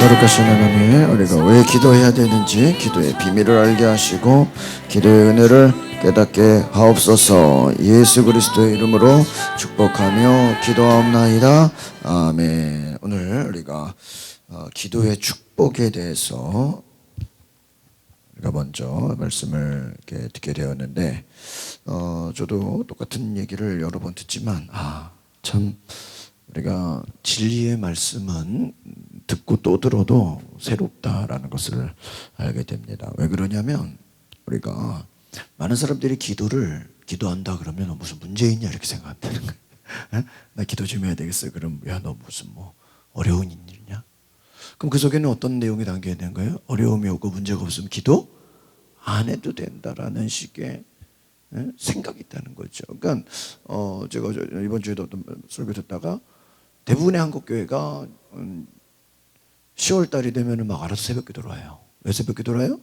거룩하신 하나님, 우리가 왜 기도해야 되는지 기도의 비밀을 알게 하시고 기도의 은혜를 깨닫게 하옵소서. 예수 그리스도의 이름으로 축복하며 기도하옵나이다. 아멘. 오늘 우리가 기도의 축복에 대해서 우리가 먼저 말씀을 이렇게 듣게 되었는데, 저도 똑같은 얘기를 여러 번 듣지만 참 우리가 진리의 말씀은 듣고 또 들어도 새롭다라는 것을 알게 됩니다. 왜 그러냐면, 우리가 많은 사람들이 기도한다 그러면 무슨 문제 있냐 이렇게 생각한다는 거예요. 나 기도 좀 해야 되겠어요. 그럼 야, 너 무슨 어려운 일 있냐? 그럼 그 속에는 어떤 내용이 담겨 있는 거예요? 어려움이 없고 문제가 없으면 기도 안 해도 된다라는 식의 생각이 있다는 거죠. 그러니까 제가 이번 주에도 어떤 설교 듣다가 대부분의 한국 교회가 10월 달이 되면 막 알아서 새벽 기도로 와요. 왜 새벽 기도로 와요?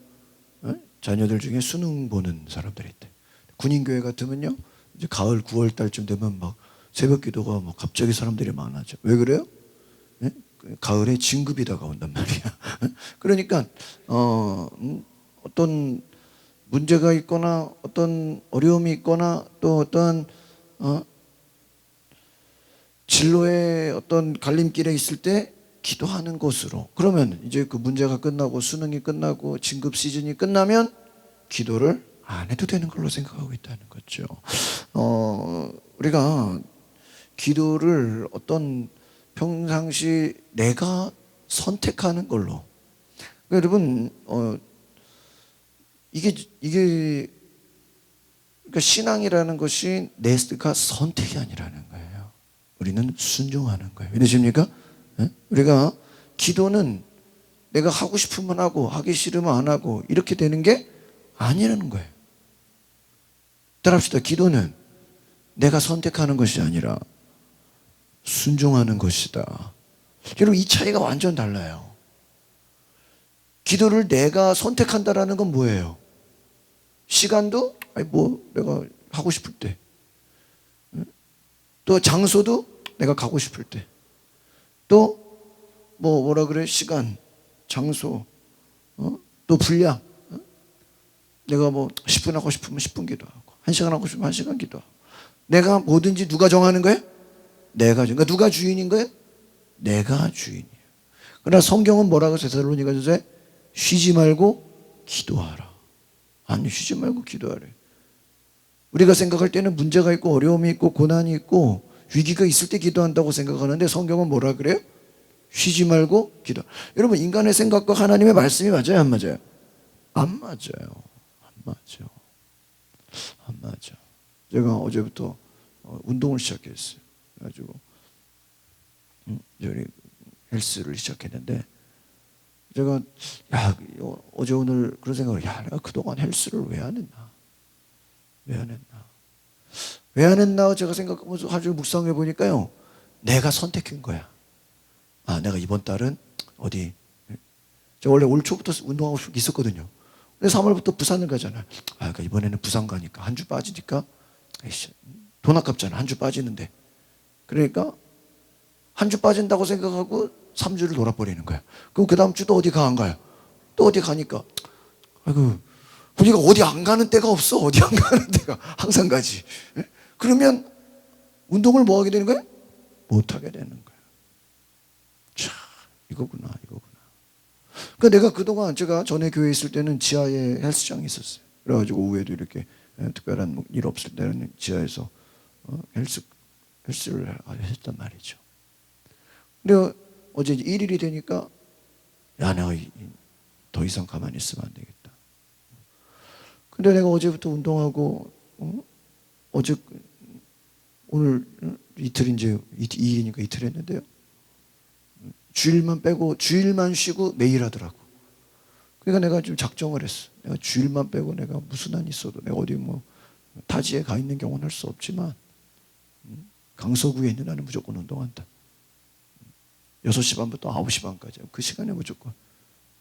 자녀들 중에 수능 보는 사람들이 있대. 군인 교회 같으면요, 이제 가을 9월 달쯤 되면 막 새벽 기도가 막 갑자기 사람들이 많아져. 왜 그래요? 가을에 진급이 다가온단 말이야. 그러니까 어떤 문제가 있거나 어떤 어려움이 있거나 또 어떤 진로의 어떤 갈림길에 있을 때 기도하는 것으로, 그러면 이제 그 문제가 끝나고 수능이 끝나고 진급 시즌이 끝나면 기도를 안 해도 되는 걸로 생각하고 있다는 거죠. 우리가 기도를 어떤 평상시 내가 선택하는 걸로, 그러니까 여러분 이게 그러니까 신앙이라는 것이 내가 선택이 아니라는 거예요. 우리는 순종하는 거예요. 믿으십니까? 우리가 기도는 내가 하고 싶으면 하고 하기 싫으면 안 하고 이렇게 되는 게 아니라는 거예요. 따라합시다. 기도는 내가 선택하는 것이 아니라 순종하는 것이다. 여러분, 이 차이가 완전 달라요. 기도를 내가 선택한다라는 건 뭐예요? 시간도 내가 하고 싶을 때, 또 장소도 내가 가고 싶을 때, 또 뭐라 그래? 시간, 장소, 또 분량. 내가 10분 하고 싶으면 10분 기도하고 1시간 하고 싶으면 1시간 기도하고. 내가 뭐든지 누가 정하는 거예요? 내가. 그러니까 누가 주인인 거예요? 내가 주인이에요. 그러나 성경은 뭐라고 데살로니가서에 쉬지 말고 기도하라. 아니, 쉬지 말고 기도하래. 우리가 생각할 때는 문제가 있고 어려움이 있고 고난이 있고 위기가 있을 때 기도한다고 생각하는데, 성경은 뭐라 그래요? 쉬지 말고 기도. 여러분, 인간의 생각과 하나님의 말씀이 맞아요, 안 맞아요? 안 맞아요. 안 맞아. 안 맞아. 제가 어제부터 운동을 시작했어요. 그래가지고 저희 헬스를 시작했는데, 제가 어제 오늘 그런 생각을, 내가 그동안 헬스를 왜 안 했나? 왜 안 했나? 제가 생각하면서 아주 묵상해 보니까요, 내가 선택한 거야. 내가 이번 달은 어디, 제가 원래 올 초부터 운동하고 싶은 게 있었거든요. 근데 3월부터 부산을 가잖아요. 그러니까 이번에는 부산 가니까 한 주 빠지니까 돈 아깝잖아. 한 주 빠지는데. 그러니까 한 주 빠진다고 생각하고 3주를 놀아버리는 거야. 그럼 그 다음 주도 어디 안 가요? 또 어디 가니까, 우리가 어디 안 가는 때가 없어. 어디 안 가는 때가 항상 가지. 그러면 운동을 뭐 하게 되는 거예요? 못 하게 되는 거예요. 참, 이거구나. 그러니까 내가 그동안, 제가 전에 교회에 있을 때는 지하에 헬스장이 있었어요. 그래가지고 오후에도 이렇게 특별한 일 없을 때는 지하에서 헬스를 했단 말이죠. 근데 어제 1일이 되니까, 내가 더 이상 가만히 있으면 안 되겠다. 근데 내가 어제부터 운동하고 오늘 이틀, 이제 2일이니까 이틀 했는데요, 주일만 빼고, 주일만 쉬고 매일 하더라고. 그러니까 내가 좀 작정을 했어. 내가 주일만 빼고 내가 무슨 한이 있어도, 내가 어디 타지에 가 있는 경우는 할 수 없지만 강서구에 있는 나는 무조건 운동한다. 6시 반부터 9시 반까지 그 시간에 무조건.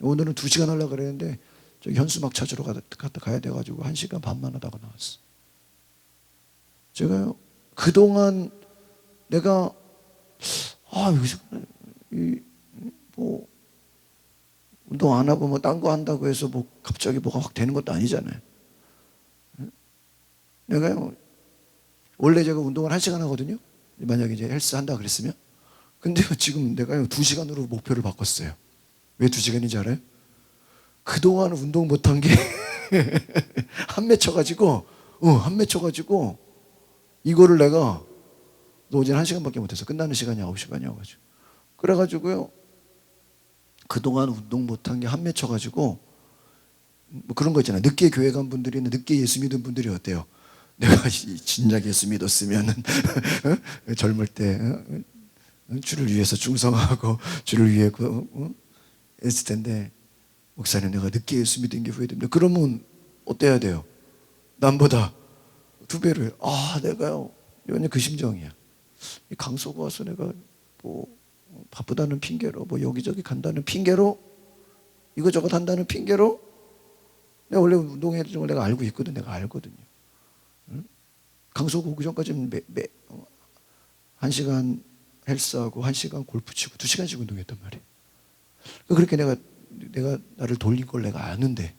오늘은 2시간 하려고 그랬는데 저기 현수막 찾으러 가야 돼가지고 1시간 반만 하다가 나왔어. 제가 그동안 내가 운동 안 하고 뭐 딴 거 한다고 해서 뭐 갑자기 뭐가 확 되는 것도 아니잖아요. 내가요, 원래 제가 운동을 1시간 하거든요. 만약에 이제 헬스 한다 그랬으면. 근데 지금 내가요, 2시간으로 목표를 바꿨어요. 왜 2시간인지 알아요? 그동안 운동 못한 게 한 맺혀가지고, 이거를 내가, 너 어제는 1시간밖에 못해서 끝나는 시간이 9시간이어가지고. 그래가지고요, 그동안 운동 못한 게 한 맺혀가지고, 뭐 그런 거 있잖아요. 늦게 교회 간 분들이나 늦게 예수 믿은 분들이 어때요? 내가 진작 예수 믿었으면은 젊을 때 주를 위해서 충성하고 주를 위해 했을 텐데, 목사님 내가 늦게 예수 믿은 게 후회됩니다. 그러면 어때야 돼요? 남보다 2배를. 내가요, 완전 그 심정이야. 강서구 와서 내가 뭐 바쁘다는 핑계로, 뭐 여기저기 간다는 핑계로, 이거저것 한다는 핑계로, 내가 원래 운동해야 되는 걸 내가 알고 있거든. 내가 알거든요. 강서구 오기 전까지는 1시간 헬스하고 1시간 골프 치고 2시간씩 운동했단 말이에요. 그렇게 내가 나를 돌린 걸 내가 아는데,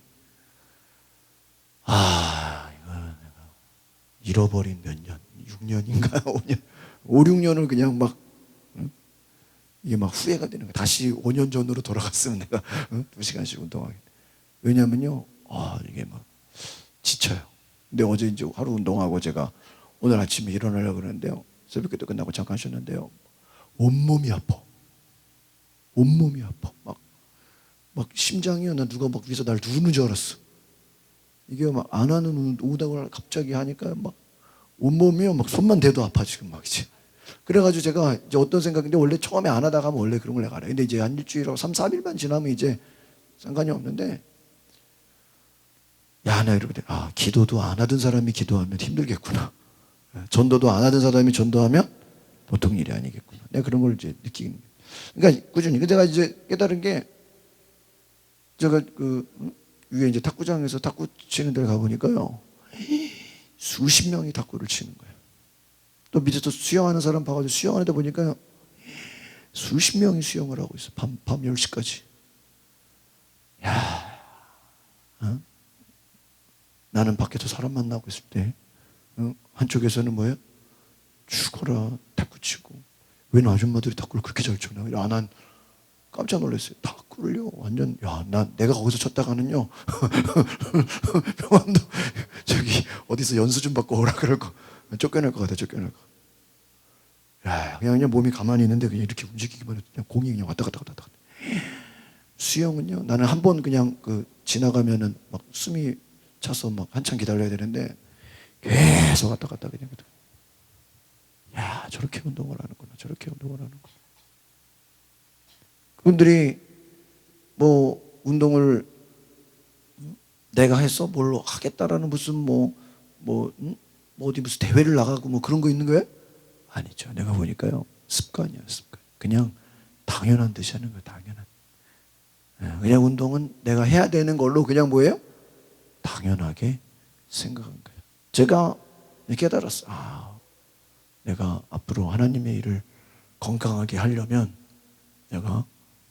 이거 내가 잃어버린 몇 년, 6년인가 5년, 5, 6년을 그냥 막, 이게 막 후회가 되는 거야. 다시 5년 전으로 돌아갔으면 내가 2시간씩 운동하겠다. 왜냐면요, 이게 막 지쳐요. 근데 어제 이제 하루 운동하고 제가 오늘 아침에 일어나려고 그러는데요, 새벽기도 끝나고 잠깐 쉬었는데요, 온몸이 아파. 온몸이 아파. 막 심장이요, 나 누가 막 위에서 날 누르는 줄 알았어. 이게 막 안 하는 운동을 갑자기 하니까 막 온몸이요, 막 손만 대도 아파 지금 막 이제. 그래가지고 제가 이제 어떤 생각인데, 원래 처음에 안 하다가 하면 원래 그런 걸 내가 알아요. 근데 이제 한 일주일하고 3, 4일만 지나면 이제 상관이 없는데, 나 이러거든. 기도도 안 하던 사람이 기도하면 힘들겠구나. 전도도 안 하던 사람이 전도하면 보통 일이 아니겠구나. 내가 그런 걸 이제 느끼는 거예요. 그러니까 꾸준히. 제가 이제 깨달은 게, 제가 위에 이제 탁구장에서 탁구 치는 데를 가보니까요, 수십 명이 탁구를 치는 거예요. 또 밑에서 수영하는 사람 봐가지고 수영하는 데 보니까요, 수십 명이 수영을 하고 있어. 밤 10시까지. 나는 밖에서 사람 만나고 있을 때, 한쪽에서는 뭐예요? 죽어라, 탁구 치고. 왜 아줌마들이 탁구를 그렇게 잘 쳐? 난 깜짝 놀랐어요. 탁구를요, 완전, 내가 거기서 쳤다가는요, 병원도, 어디서 연수 좀 받고 오라 그럴 거, 쫓겨날 것 같아, 쫓겨날 거. 그냥 몸이 가만히 있는데 그냥 이렇게 움직이기만 해도 그냥 공이 그냥 왔다 갔다. 수영은요, 나는 한 번 그냥 지나가면은 막 숨이 차서 막 한참 기다려야 되는데, 계속 왔다 갔다 그냥. 저렇게 운동을 하는구나, 저렇게 운동을 하는구나. 그분들이 뭐 운동을 내가 해서 뭘로 하겠다라는 무슨 어디 무슨 대회를 나가고 뭐 그런 거 있는 거예요? 아니죠. 내가 보니까요, 습관이야, 습관. 그냥 당연한 듯이 하는 거예요, 당연한. 그냥 운동은 내가 해야 되는 걸로 그냥 뭐예요? 당연하게 생각한 거예요. 제가 깨달았어. 내가 앞으로 하나님의 일을 건강하게 하려면 내가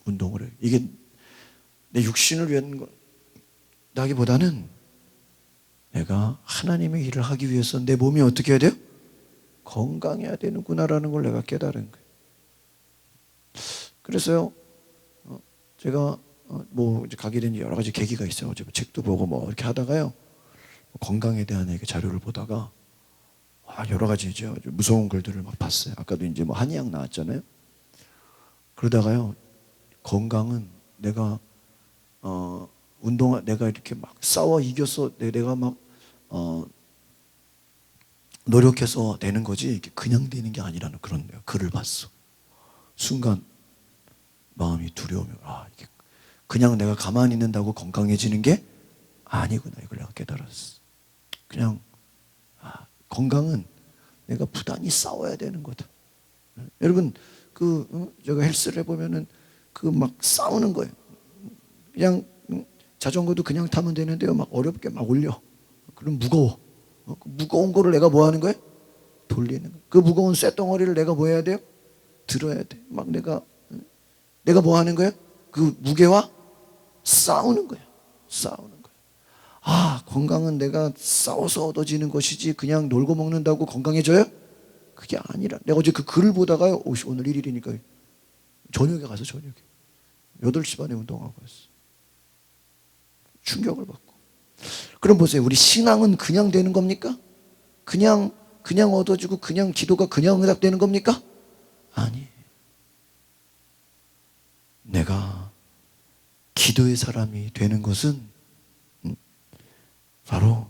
운동을 해. 이게 내 육신을 위한 거라기보다는 내가 하나님의 일을 하기 위해서 내 몸이 어떻게 해야 돼요? 건강해야 되는구나라는 걸 내가 깨달은 거예요. 그래서요, 제가 이제 가게 된 여러 가지 계기가 있어요. 어제 책도 보고 이렇게 하다가요, 건강에 대한 이렇게 자료를 보다가 여러 가지 이제 아주 무서운 글들을 막 봤어요. 아까도 이제 한의학 나왔잖아요. 그러다가요, 건강은 내가 내가 이렇게 막 싸워 이겨서 내가 막 노력해서 되는 거지, 이게 그냥 되는 게 아니라는 그런 글을 봤어. 순간 마음이 두려우면 이게 그냥 내가 가만히 있는다고 건강해지는 게 아니구나, 이걸 내가 깨달았어. 그냥 건강은 내가 부단히 싸워야 되는 거다. 여러분, 제가 헬스를 해보면은 막 싸우는 거예요. 그냥 자전거도 그냥 타면 되는데요, 막 어렵게 막 올려. 그럼 무거워. 그 무거운 거를 내가 뭐 하는 거예요? 돌리는 거예요. 그 무거운 쇳덩어리를 내가 뭐 해야 돼요? 들어야 돼. 막 내가 뭐 하는 거예요? 그 무게와 싸우는 거예요. 싸우는 거예요. 아, 건강은 내가 싸워서 얻어지는 것이지 그냥 놀고 먹는다고 건강해져요? 그게 아니라. 내가 어제 그 글을 보다가요, 오늘 1일이니까 저녁에 가서 저녁에 8시 반에 운동하고 왔어. 충격을 받고. 그럼 보세요. 우리 신앙은 그냥 되는 겁니까? 그냥 얻어지고 그냥 기도가 그냥 응답되는 겁니까? 아니. 내가 기도의 사람이 되는 것은 바로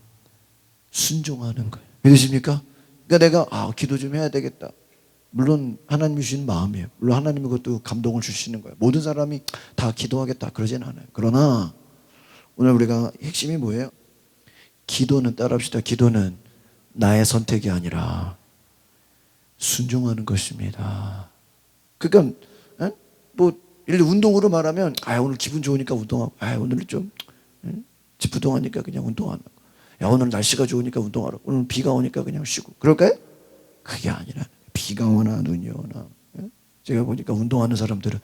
순종하는 거예요. 믿으십니까? 그러니까 내가 기도 좀 해야 되겠다. 물론 하나님이 주신 마음이에요. 물론 하나님이 그것도 감동을 주시는 거예요. 모든 사람이 다 기도하겠다 그러진 않아요. 그러나 오늘 우리가 핵심이 뭐예요? 기도는, 따라합시다. 기도는 나의 선택이 아니라 순종하는 것입니다. 그러니까 뭐 예를 들어 운동으로 말하면 오늘 기분 좋으니까 운동하고, 오늘 좀 집부동하니까 그냥 운동 안 하고, 오늘 날씨가 좋으니까 운동하라고, 오늘 비가 오니까 그냥 쉬고, 그럴까요? 그게 아니라 비가 오나 눈이 오나, 제가 보니까 운동하는 사람들은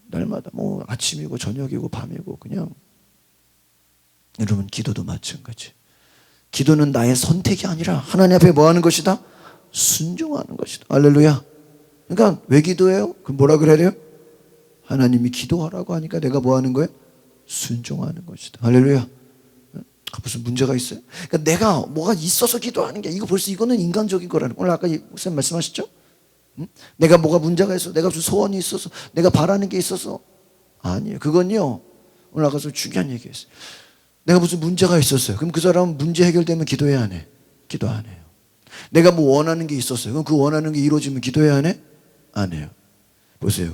날마다 뭐 아침이고 저녁이고 밤이고 그냥. 여러분, 기도도 마찬가지. 기도는 나의 선택이 아니라 하나님 앞에 뭐 하는 것이다? 순종하는 것이다. 할렐루야. 그러니까 왜 기도해요? 그럼 뭐라 그래야 돼요? 하나님이 기도하라고 하니까 내가 뭐 하는 거예요? 순종하는 것이다. 할렐루야. 무슨 문제가 있어요? 그러니까 내가 뭐가 있어서 기도하는 게, 이거 벌써 이거는 인간적인 거라는. 오늘 아까 목사님 말씀하셨죠? 내가 뭐가 문제가 있어, 내가 무슨 소원이 있어서, 내가 바라는 게 있어서. 아니에요. 그건요, 오늘 아까 좀 중요한 얘기했어요. 내가 무슨 문제가 있었어요. 그럼 그 사람은 문제 해결되면 기도해야 안 해? 기도 안 해요. 내가 뭐 원하는 게 있었어요. 그럼 그 원하는 게 이루어지면 기도해야 안 해? 안 해요. 보세요.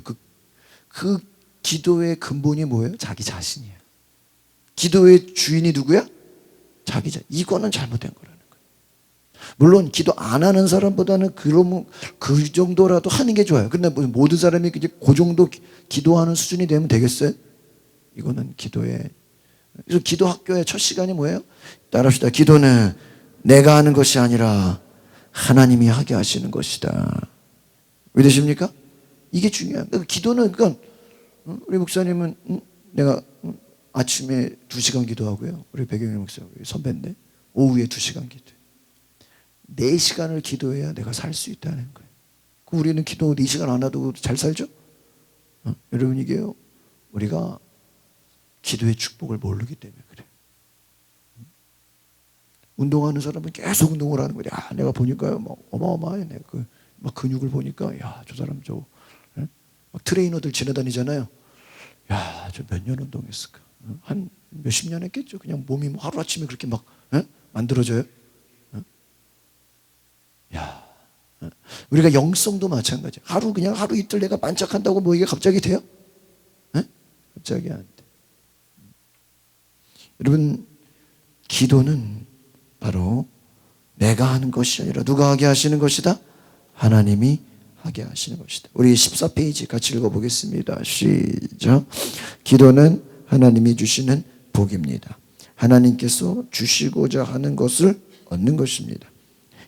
그 기도의 근본이 뭐예요? 자기 자신이에요. 기도의 주인이 누구야? 자기 자신. 이거는 잘못된 거라는 거예요. 물론 기도 안 하는 사람보다는 그러면 그 정도라도 하는 게 좋아요. 근데 모든 사람이 이제 그 정도 기도하는 수준이 되면 되겠어요? 이거는 기도의. 그래서 기도 학교의 첫 시간이 뭐예요? 따라합시다. 기도는 내가 하는 것이 아니라 하나님이 하게 하시는 것이다. 믿으십니까? 이게 중요한. 기도는, 그러니까 우리 목사님은 내가 아침에 2시간 기도하고요. 우리 백영일 목사 선배인데 오후에 2시간 기도해. 4시간을 기도해야 내가 살 수 있다는 거예요. 우리는 기도 4시간 안 해도 잘 살죠? 여러분, 이게요, 우리가 기도의 축복을 모르기 때문에 그래요. 운동하는 사람은 계속 운동을 하는 거야. 내가 보니까요, 막 어마어마해. 내가 막 근육을 보니까, 저 사람 막 트레이너들 지나다니잖아요. 저 몇 년 운동했을까? 한 몇십 년 했겠죠. 그냥 몸이 뭐 하루아침에 그렇게 막 만들어져요. 우리가 영성도 마찬가지야. 하루 이틀 내가 반짝한다고 뭐 이게 갑자기 돼요? 갑자기 안 돼. 여러분, 기도는 바로 내가 하는 것이 아니라 누가 하게 하시는 것이다? 하나님이 하게 하시는 것이다. 우리 14페이지 같이 읽어보겠습니다. 시작. 기도는 하나님이 주시는 복입니다. 하나님께서 주시고자 하는 것을 얻는 것입니다.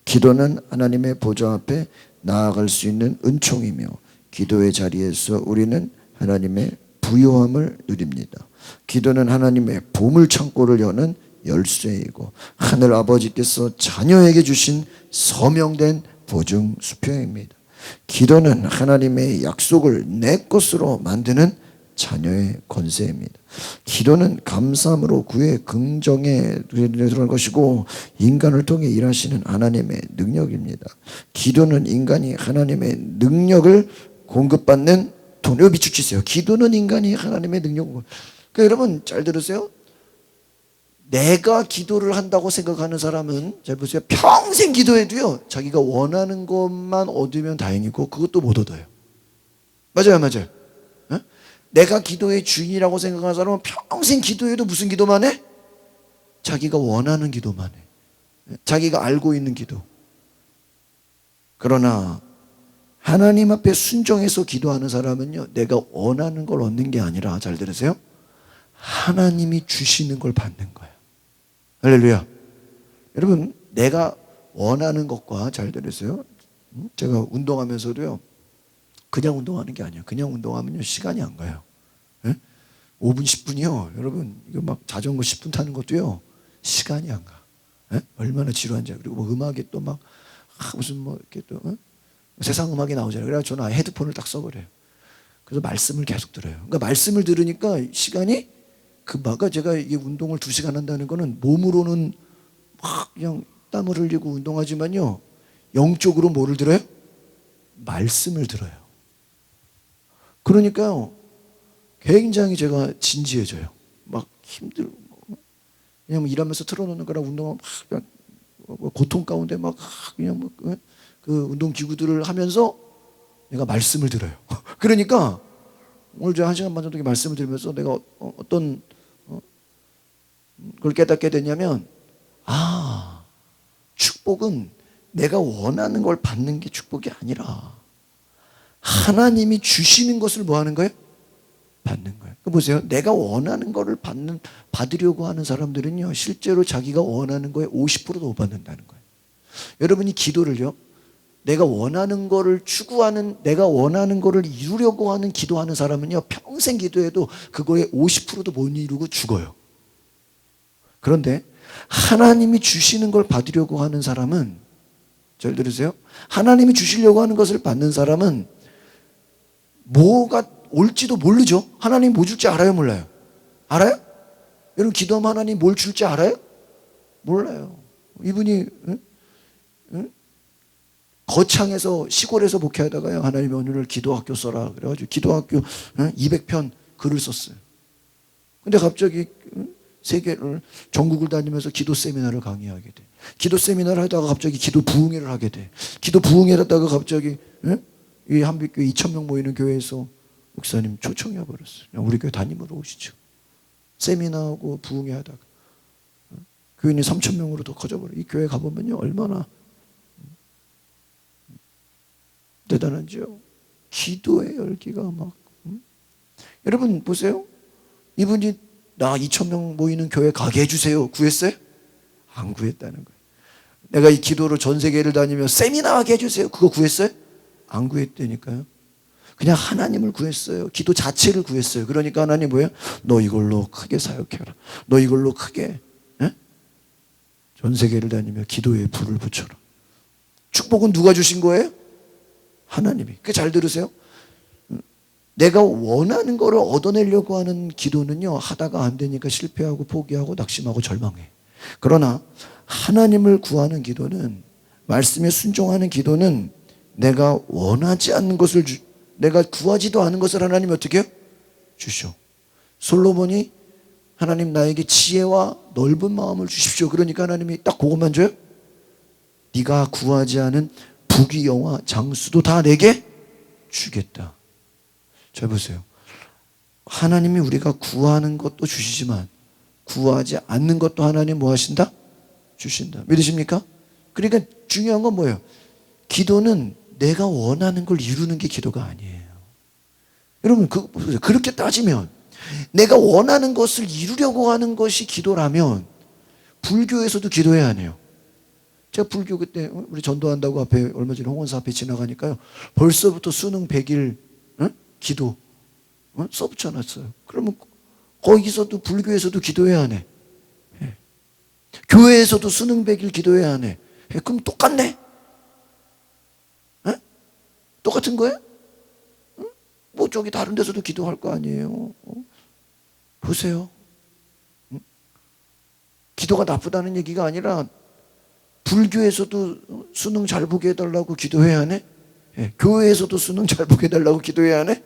기도는 하나님의 보좌 앞에 나아갈 수 있는 은총이며, 기도의 자리에서 우리는 하나님의 부요함을 누립니다. 기도는 하나님의 보물 창고를 여는 열쇠이고, 하늘 아버지께서 자녀에게 주신 서명된 보증 수표입니다. 기도는 하나님의 약속을 내 것으로 만드는 자녀의 권세입니다. 기도는 감사함으로 구의 긍정에 들어갈 것이고, 인간을 통해 일하시는 하나님의 능력입니다. 기도는 인간이 하나님의 능력을 공급받는 돈을 비추치세요. 기도는 인간이 하나님의 능력을. 그러니까 여러분 잘 들으세요. 내가 기도를 한다고 생각하는 사람은, 잘 보세요, 평생 기도해도요, 자기가 원하는 것만 얻으면 다행이고 그것도 못 얻어요. 맞아요. 내가 기도의 주인이라고 생각하는 사람은 평생 기도해도 무슨 기도만 해? 자기가 원하는 기도만 해. 자기가 알고 있는 기도. 그러나 하나님 앞에 순종해서 기도하는 사람은요, 내가 원하는 걸 얻는 게 아니라, 잘 들으세요, 하나님이 주시는 걸 받는 거예요. 할렐루야. 여러분, 내가 원하는 것과, 잘 들으세요, 제가 운동하면서도요, 그냥 운동하는 게 아니에요. 그냥 운동하면요, 시간이 안 가요. 5분 10분이요 여러분, 이거 막 자전거 10분 타는 것도요 시간이 안 가. 에? 얼마나 지루한지. 그리고 뭐 음악이 또 막 무슨 뭐 이렇게 또 세상 음악이 나오잖아요. 그래서 저는 헤드폰을 딱 써버려요. 그래서 말씀을 계속 들어요. 그러니까 말씀을 들으니까 시간이 금방, 제가 이게 운동을 2시간 한다는 거는 몸으로는 막 그냥 땀을 흘리고 운동하지만요, 영적으로 뭐를 들어요? 말씀을 들어요. 그러니까요 굉장히 제가 진지해져요. 막 힘들고 그냥 뭐 일하면서 틀어놓는 거랑 운동하면 막 그냥 고통 가운데 막 그냥 뭐 그 운동 기구들을 하면서 내가 말씀을 들어요. 그러니까 오늘 제가 1시간 반 정도 말씀을 들으면서 내가 어떤 걸 깨닫게 됐냐면, 축복은 내가 원하는 걸 받는 게 축복이 아니라 하나님이 주시는 것을 뭐 하는 거예요? 받는 거예요. 보세요. 내가 원하는 거를 받으려고 하는 사람들은요, 실제로 자기가 원하는 거에 50%도 못 받는다는 거예요. 여러분이 기도를요, 내가 원하는 거를 추구하는, 내가 원하는 거를 이루려고 하는 기도하는 사람은요, 평생 기도해도 그거에 50%도 못 이루고 죽어요. 그런데 하나님이 주시는 걸 받으려고 하는 사람은, 잘 들으세요? 하나님이 주시려고 하는 것을 받는 사람은 뭐가 올지도 모르죠. 하나님 뭐 줄지 알아요, 몰라요? 알아요? 여러분 기도하면 하나님 뭘 줄지 알아요? 몰라요. 이분이 거창에서 시골에서 목회하다가요, 하나님이 오늘 기도학교 써라 그래가지고 기도학교 200편 글을 썼어요. 근데 갑자기 세계를 전국을 다니면서 기도 세미나를 강의하게 돼. 기도 세미나를 하다가 갑자기 기도 부흥회를 하게 돼. 기도 부흥회를 하다가 갑자기 이 한빛교회 2,000명 모이는 교회에서 목사님 초청해 버렸어요. 우리 교회 담임으로 오시죠. 세미나하고 부흥회 하다가 교인이 3,000명으로 더 커져버려. 이 교회 가보면요 얼마나 대단한지요. 기도의 열기가 막 여러분 보세요. 이분이 나 2,000명 모이는 교회 가게 해주세요 구했어요? 안 구했다는 거예요. 내가 이 기도로 전 세계를 다니며 세미나 하게 해주세요, 그거 구했어요? 안 구했다니까요. 그냥 하나님을 구했어요. 기도 자체를 구했어요. 그러니까 하나님 뭐예요? 너 이걸로 크게 사역해라. 너 이걸로 크게 전 세계를 다니며 기도에 불을 붙여라. 축복은 누가 주신 거예요? 하나님이. 그 잘 들으세요. 내가 원하는 거를 얻어내려고 하는 기도는요, 하다가 안 되니까 실패하고 포기하고 낙심하고 절망해. 그러나 하나님을 구하는 기도는, 말씀에 순종하는 기도는 내가 원하지 않는 것을 내가 구하지도 않은 것을 하나님이 어떻게 해요? 주셔. 솔로몬이 하나님 나에게 지혜와 넓은 마음을 주십시오. 그러니까 하나님이 딱 그것만 줘요? 네가 구하지 않은 부귀영화 장수도 다 내게 주겠다. 잘 보세요. 하나님이 우리가 구하는 것도 주시지만 구하지 않는 것도 하나님 뭐 하신다? 주신다. 믿으십니까? 그러니까 중요한 건 뭐예요? 기도는 내가 원하는 걸 이루는 게 기도가 아니에요. 여러분 그렇게 따지면 내가 원하는 것을 이루려고 하는 것이 기도라면 불교에서도 기도해야 하네요. 제가 불교 그때 우리 전도한다고 앞에 얼마 전에 홍원사 앞에 지나가니까요, 벌써부터 수능 100일 기도 써붙여놨어요. 그러면 거기서도 불교에서도 기도해야 하네. 교회에서도 수능 100일 기도해야 하네. 그럼 똑같네? 똑같은 거예요? 뭐 저기 다른 데서도 기도할 거 아니에요. 보세요. 기도가 나쁘다는 얘기가 아니라 불교에서도 수능 잘 보게 해달라고 기도해야 하네? 교회에서도 수능 잘 보게 해달라고 기도해야 하네?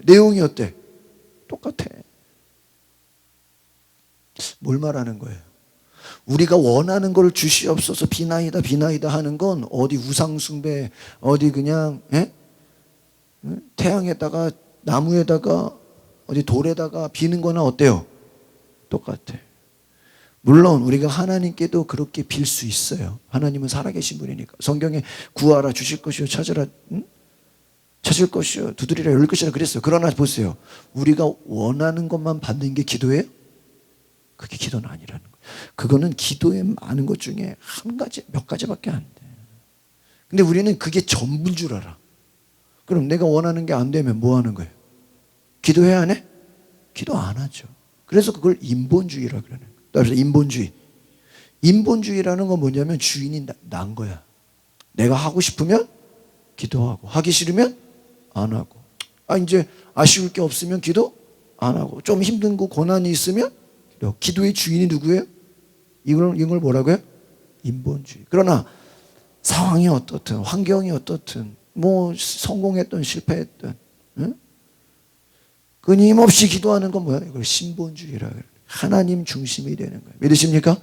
내용이 어때? 똑같아. 뭘 말하는 거예요? 우리가 원하는 걸 주시옵소서 비나이다 비나이다 하는 건 어디 우상숭배, 어디 그냥 태양에다가 나무에다가 어디 돌에다가 비는 거나 어때요? 똑같아. 물론 우리가 하나님께도 그렇게 빌 수 있어요. 하나님은 살아계신 분이니까. 성경에 구하라 주실 것이요, 찾으라 찾을 것이요, 두드리라 열릴 것이라 그랬어요. 그러나 보세요. 우리가 원하는 것만 받는 게 기도예요? 그게 기도는 아니라는 거예요. 그거는 기도의 많은 것 중에 한 가지, 몇 가지밖에 안 돼. 근데 우리는 그게 전부인 줄 알아. 그럼 내가 원하는 게 안 되면 뭐 하는 거예요? 기도해야 하네? 기도 안 하죠. 그래서 그걸 인본주의라 그러는 거예요. 따라서 인본주의. 인본주의라는 건 뭐냐면 주인이 난 거야. 내가 하고 싶으면 기도하고, 하기 싫으면 안 하고, 이제 아쉬울 게 없으면 기도 안 하고, 좀 힘든 거 고난이 있으면 기도. 기도의 주인이 누구예요? 이걸 뭐라고요? 인본주의. 그러나 상황이 어떻든, 환경이 어떻든, 뭐 성공했든 실패했든, 응? 끊임없이 기도하는 건 뭐야? 이걸 신본주의라 그래요. 하나님 중심이 되는 거예요. 믿으십니까?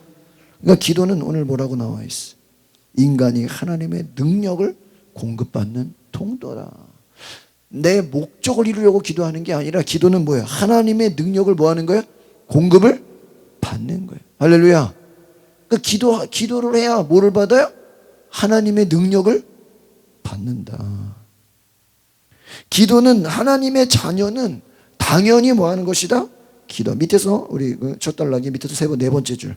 그러니까 기도는 오늘 뭐라고 나와 있어? 인간이 하나님의 능력을 공급받는 통로다. 내 목적을 이루려고 기도하는 게 아니라 기도는 뭐예요? 하나님의 능력을 뭐 하는 거예요? 공급을 받는 거예요. 할렐루야. 그러니까 기도를 해야 뭐를 받아요? 하나님의 능력을 받는다. 기도는 하나님의 자녀는 당연히 뭐 하는 것이다? 기도. 밑에서 우리 첫 단락이 밑에서 네 번째 줄.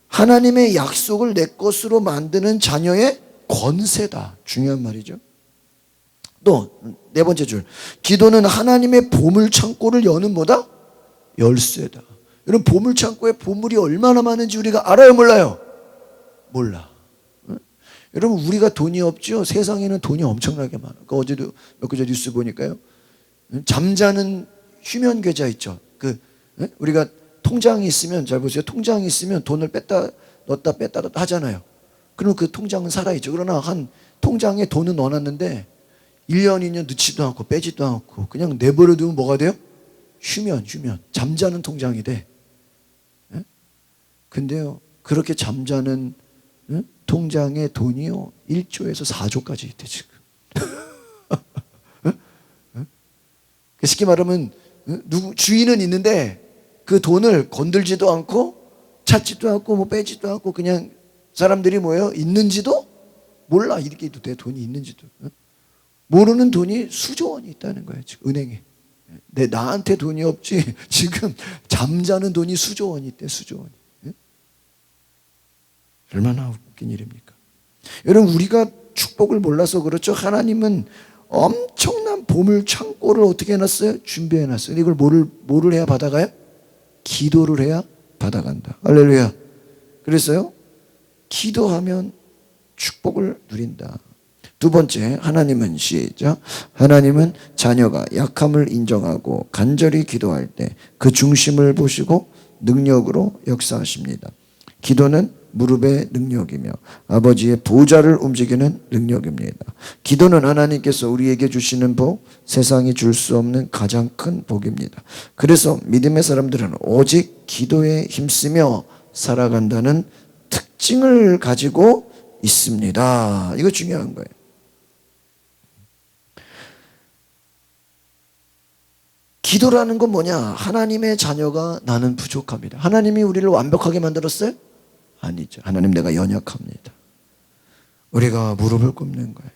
하나님의 약속을 내 것으로 만드는 자녀의 권세다. 중요한 말이죠. 또 네 번째 줄. 기도는 하나님의 보물 창고를 여는 뭐다? 열쇠다. 여러분 보물 창고에 보물이 얼마나 많은지 우리가 알아요, 몰라요? 몰라. 여러분 우리가 돈이 없죠? 세상에는 돈이 엄청나게 많아. 어제도 몇 그제 뉴스 보니까요. 잠자는 휴면 계좌 있죠. 우리가 통장이 있으면, 잘 보세요. 통장이 있으면 돈을 넣었다 뺐다 하잖아요. 그러면 그 통장은 살아있죠. 그러나 한 통장에 돈은 넣어놨는데 1년, 2년 넣지도 않고 빼지도 않고 그냥 내버려 두면 뭐가 돼요? 휴면. 잠자는 통장이 돼. 근데요, 그렇게 잠자는 통장에 돈이요, 1조에서 4조까지 있대, 지금. 쉽게 말하면, 주인은 있는데 그 돈을 건들지도 않고 찾지도 않고 뭐 빼지도 않고 그냥 사람들이 뭐예요? 있는지도 몰라. 이렇게 돼, 돈이 있는지도. 모르는 돈이 수조 원이 있다는 거예요, 지금 은행에. 나한테 돈이 없지 지금 잠자는 돈이 수조 원이 있대, 수조 원이. 얼마나 웃긴 일입니까? 여러분 우리가 축복을 몰라서 그렇죠. 하나님은 엄청난 보물 창고를 어떻게 해놨어요? 준비해놨어요. 이걸 뭐를 해야 받아가요? 기도를 해야 받아간다. 할렐루야. 그래서요, 기도하면 축복을 누린다. 두 번째, 하나님은 시작. 하나님은 자녀가 약함을 인정하고 간절히 기도할 때 그 중심을 보시고 능력으로 역사하십니다. 기도는 무릎의 능력이며 아버지의 보좌를 움직이는 능력입니다. 기도는 하나님께서 우리에게 주시는 복, 세상이 줄 수 없는 가장 큰 복입니다. 그래서 믿음의 사람들은 오직 기도에 힘쓰며 살아간다는 특징을 가지고 있습니다. 이거 중요한 거예요. 기도라는 건 뭐냐? 하나님의 자녀가 나는 부족합니다. 하나님이 우리를 완벽하게 만들었어요? 아니죠. 하나님, 내가 연약합니다. 우리가 무릎을 꿇는 거예요.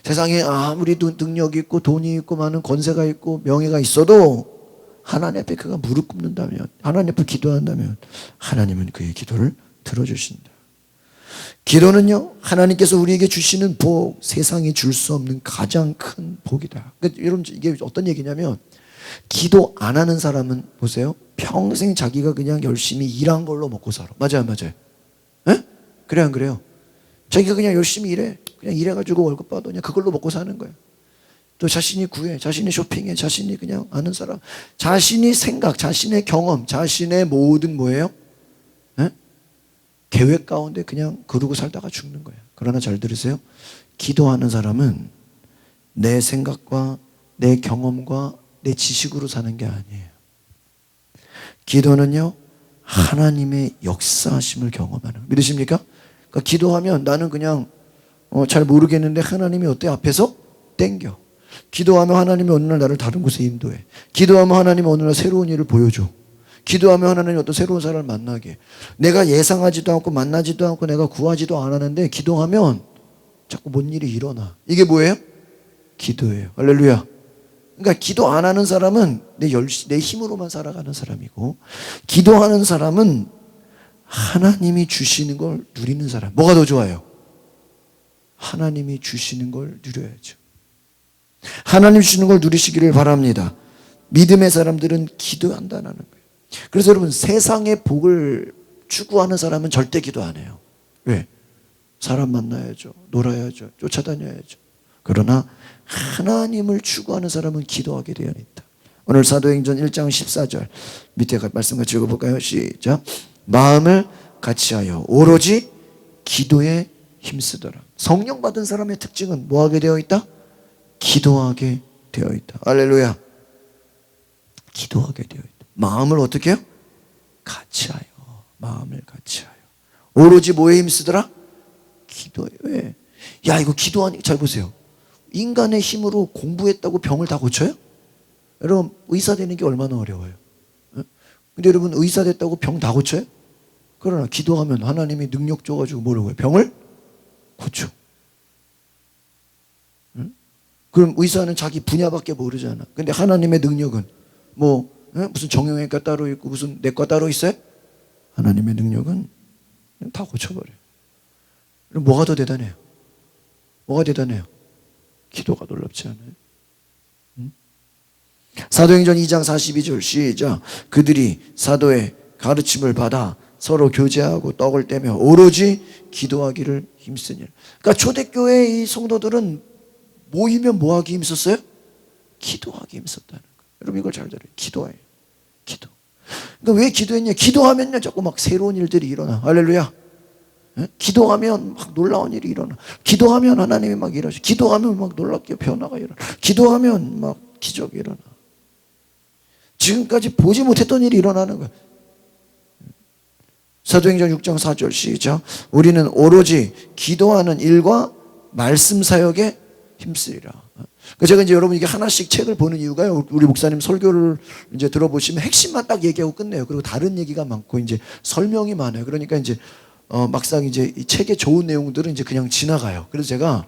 세상에 아무리 능력이 있고 돈이 있고 많은 권세가 있고 명예가 있어도 하나님 앞에 그가 무릎 꿇는다면, 하나님 앞에 기도한다면 하나님은 그의 기도를 들어주신다. 기도는요, 하나님께서 우리에게 주시는 복, 세상이 줄 수 없는 가장 큰 복이다. 그러니까 여러분, 이게 어떤 얘기냐면, 기도 안 하는 사람은 보세요, 평생 자기가 그냥 열심히 일한 걸로 먹고 살아. 맞아요, 맞아요. 에? 그래 안 그래요? 자기가 그냥 열심히 일해. 그냥 일해가지고 월급 받아. 그냥 그걸로 먹고 사는 거예요. 또 자신이 구해, 자신이 쇼핑해, 자신이 그냥 아는 사람, 자신이 생각, 자신의 경험, 자신의 모든 뭐예요? 에? 계획 가운데 그냥 그러고 살다가 죽는 거예요. 그러나 잘 들으세요. 기도하는 사람은 내 생각과 내 경험과 내 지식으로 사는 게 아니에요. 기도는요, 하나님의 역사하심을 경험하는. 믿으십니까? 그러니까 기도하면 나는 그냥 잘 모르겠는데 하나님이 어때? 앞에서 땡겨. 기도하면 하나님이 어느 날 나를 다른 곳에 인도해. 기도하면 하나님이 어느 날 새로운 일을 보여줘. 기도하면 하나님이 어떤 새로운 사람을 만나게. 내가 예상하지도 않고 만나지도 않고 내가 구하지도 않았는데 기도하면 자꾸 뭔 일이 일어나. 이게 뭐예요? 기도예요. 할렐루야. 그러니까 기도 안 하는 사람은 내 힘으로만 살아가는 사람이고, 기도하는 사람은 하나님이 주시는 걸 누리는 사람. 뭐가 더 좋아요? 하나님이 주시는 걸 누려야죠. 하나님 주시는 걸 누리시기를 바랍니다. 믿음의 사람들은 기도한다는 거예요. 그래서 여러분, 세상의 복을 추구하는 사람은 절대 기도 안 해요. 왜? 사람 만나야죠. 놀아야죠. 쫓아다녀야죠. 그러나 하나님을 추구하는 사람은 기도하게 되어 있다. 오늘 사도행전 1장 14절 밑에 말씀 같이 읽어볼까요? 시작. 마음을 같이하여 오로지 기도에 힘쓰더라. 성령 받은 사람의 특징은 뭐하게 되어 있다? 기도하게 되어 있다. 할렐루야. 기도하게 되어 있다. 마음을 어떻게 해요? 같이하여. 마음을 같이하여. 오로지 뭐에 힘쓰더라? 기도에. 왜? 야, 이거 기도하니, 잘 보세요. 인간의 힘으로 공부했다고 병을 다 고쳐요? 여러분, 의사 되는 게 얼마나 어려워요. 근데 여러분, 의사 됐다고 병 다 고쳐요? 그러나 기도하면 하나님이 능력 줘가지고 뭐라고 해요? 병을 고쳐. 그럼 의사는 자기 분야밖에 모르잖아. 근데 하나님의 능력은 뭐 무슨 정형외과 따로 있고 무슨 내과 따로 있어요? 하나님의 능력은 다 고쳐버려요. 그럼 뭐가 더 대단해요? 뭐가 대단해요? 기도가 놀랍지 않아요? 사도행전 2장 42절 시작. 그들이 사도의 가르침을 받아 서로 교제하고 떡을 떼며 오로지 기도하기를 힘쓰니라. 그러니까 초대교회 이 성도들은 모이면 뭐하기 힘썼어요? 기도하기 힘썼다는 거예요. 여러분, 이걸 잘 들어요. 기도해요. 기도. 그러니까 왜 기도했냐? 기도하면요 자꾸 막 새로운 일들이 일어나. 할렐루야. 기도하면 막 놀라운 일이 일어나. 기도하면 하나님이 막 일하시고, 기도하면 막 놀랍게 변화가 일어나. 기도하면 막 기적이 일어나. 지금까지 보지 못했던 일이 일어나는 거야. 사도행전 6장 4절 시작. 우리는 오로지 기도하는 일과 말씀 사역에 힘쓰리라. 제가 이제 여러분 이게 하나씩 책을 보는 이유가요. 우리 목사님 설교를 이제 들어보시면 핵심만 딱 얘기하고 끝내요. 그리고 다른 얘기가 많고 이제 설명이 많아요. 그러니까 이제 막상 이제 이 책의 좋은 내용들은 이제 그냥 지나가요. 그래서 제가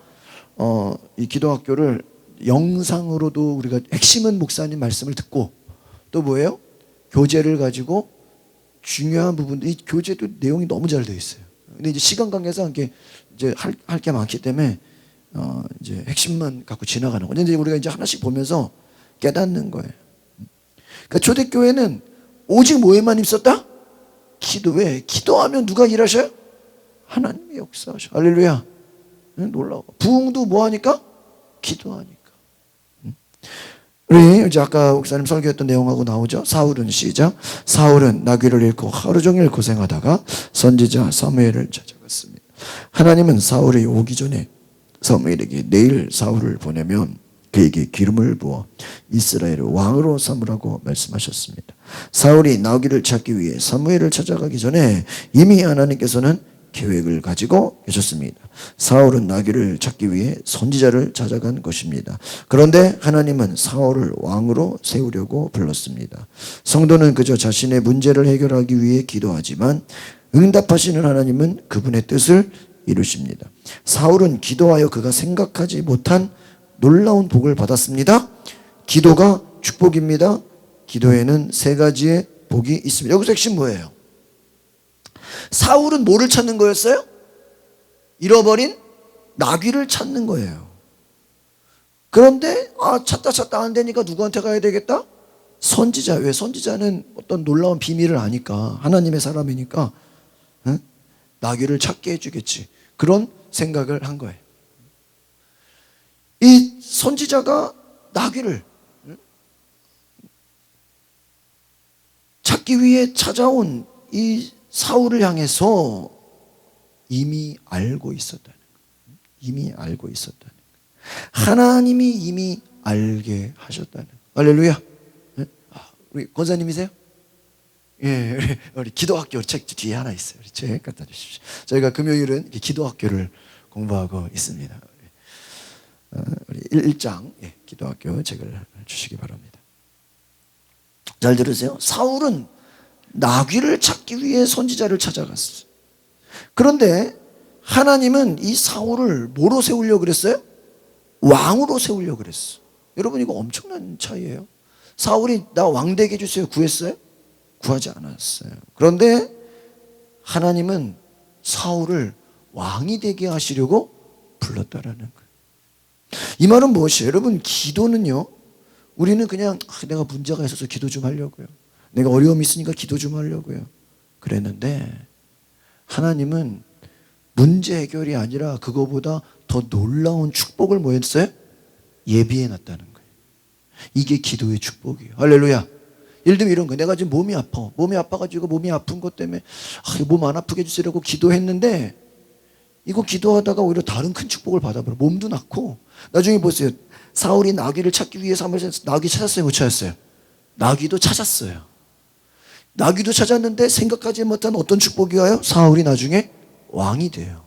이 기도학교를 영상으로도 우리가 핵심은 목사님 말씀을 듣고 또 뭐예요? 교재를 가지고 중요한 부분들, 이 교재도 내용이 너무 잘 되어 있어요. 근데 이제 시간 관계상 이렇게 이제 할 게 많기 때문에 이제 핵심만 갖고 지나가는 거예요. 근데 우리가 이제 하나씩 보면서 깨닫는 거예요. 그러니까 초대교회는 오직 뭐에만 힘썼다? 기도에. 기도하면 누가 일하셔요? 하나님이 역사하셔. 할렐루야. 놀라워. 부흥도 뭐 하니까? 기도하니까. 우리 이제 아까 목사님 설교했던 내용하고 나오죠. 사울은 시작. 사울은 나귀를 잃고 하루 종일 고생하다가 선지자 사무엘을 찾아갔습니다. 하나님은 사울이 오기 전에 사무엘에게 내일 사울을 보내면 그에게 기름을 부어 이스라엘의 왕으로 삼으라고 말씀하셨습니다. 사울이 나귀를 찾기 위해 사무엘을 찾아가기 전에 이미 하나님께서는 계획을 가지고 계셨습니다. 사울은 나귀를 찾기 위해 선지자를 찾아간 것입니다. 그런데 하나님은 사울을 왕으로 세우려고 불렀습니다. 성도는 그저 자신의 문제를 해결하기 위해 기도하지만 응답하시는 하나님은 그분의 뜻을 이루십니다. 사울은 기도하여 그가 생각하지 못한 놀라운 복을 받았습니다. 기도가 축복입니다. 기도에는 세 가지의 복이 있습니다. 여기서 핵심 뭐예요? 사울은 뭐를 찾는 거였어요? 잃어버린 나귀를 찾는 거예요. 그런데 찾다 안 되니까 누구한테 가야 되겠다? 선지자. 왜? 선지자는 어떤 놀라운 비밀을 아니까, 하나님의 사람이니까 나귀를 찾게 해주겠지. 그런 생각을 한 거예요. 이 선지자가 나귀를 찾기 위해 찾아온 이 사울을 향해서 이미 알고 있었다는 거예요. 이미 알고 있었다는 거예요. 하나님이 이미 알게 하셨다는 거예요. 할렐루야. 우리 권사님이세요? 예, 우리 기도학교 책 뒤에 하나 있어요. 우리 책 갖다 주십시오. 저희가 금요일은 기도학교를 공부하고 있습니다. 우리 1장 기도학교 책을 주시기 바랍니다. 잘 들으세요. 사울은 나귀를 찾기 위해 선지자를 찾아갔어요. 그런데 하나님은 이 사울을 뭐로 세우려고 그랬어요? 왕으로 세우려고 그랬어. 여러분, 이거 엄청난 차이예요. 사울이 나 왕 되게 해주세요 구했어요? 구하지 않았어요. 그런데 하나님은 사울을 왕이 되게 하시려고 불렀다라는 거예요. 이 말은 무엇이에요? 여러분, 기도는요 우리는 그냥 내가 문제가 있어서 기도 좀 하려고요. 내가 어려움이 있으니까 기도 좀 하려고요. 그랬는데 하나님은 문제 해결이 아니라 그거보다 더 놀라운 축복을 뭐 했어요? 예비해 놨다는 거예요. 이게 기도의 축복이에요. 할렐루야. 예를 들면 이런 거. 내가 지금 몸이 아파. 몸이 아파가지고 몸이 아픈 것 때문에 몸 안 아프게 해주시라고 기도했는데 이거 기도하다가 오히려 다른 큰 축복을 받아버려. 몸도 낫고. 나중에 보세요. 사울이 나귀를 찾기 위해서 나귀 찾았어요? 못 찾았어요? 나귀도 찾았어요. 나귀도 찾았는데 생각하지 못한 어떤 축복이 와요? 사울이 나중에 왕이 돼요.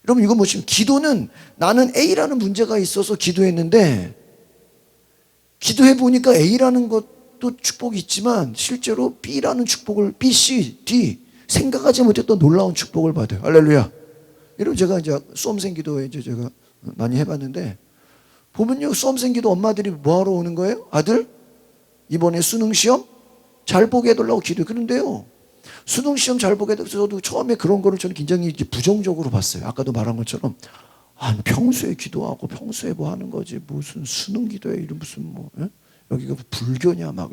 여러분 이거 뭐지? 기도는 나는 A라는 문제가 있어서 기도했는데 기도해 보니까 A라는 것도 축복이 있지만 실제로 B라는 축복을 B, C, D 생각하지 못했던 놀라운 축복을 받아요. 할렐루야. 여러분 제가 이제 수험생 기도에 이제 제가 많이 해봤는데 보면요 수험생 기도 엄마들이 뭐하러 오는 거예요? 아들 이번에 수능 시험 잘 보게 해달라고 기도해요. 그런데요 수능 시험 잘 보게 해서 저도 처음에 그런 거를 저는 굉장히 이제 부정적으로 봤어요. 아까도 말한 것처럼 평소에 기도하고 평소에 뭐 하는 거지 무슨 수능 기도에 이런 무슨 뭐 여기가 불교냐 막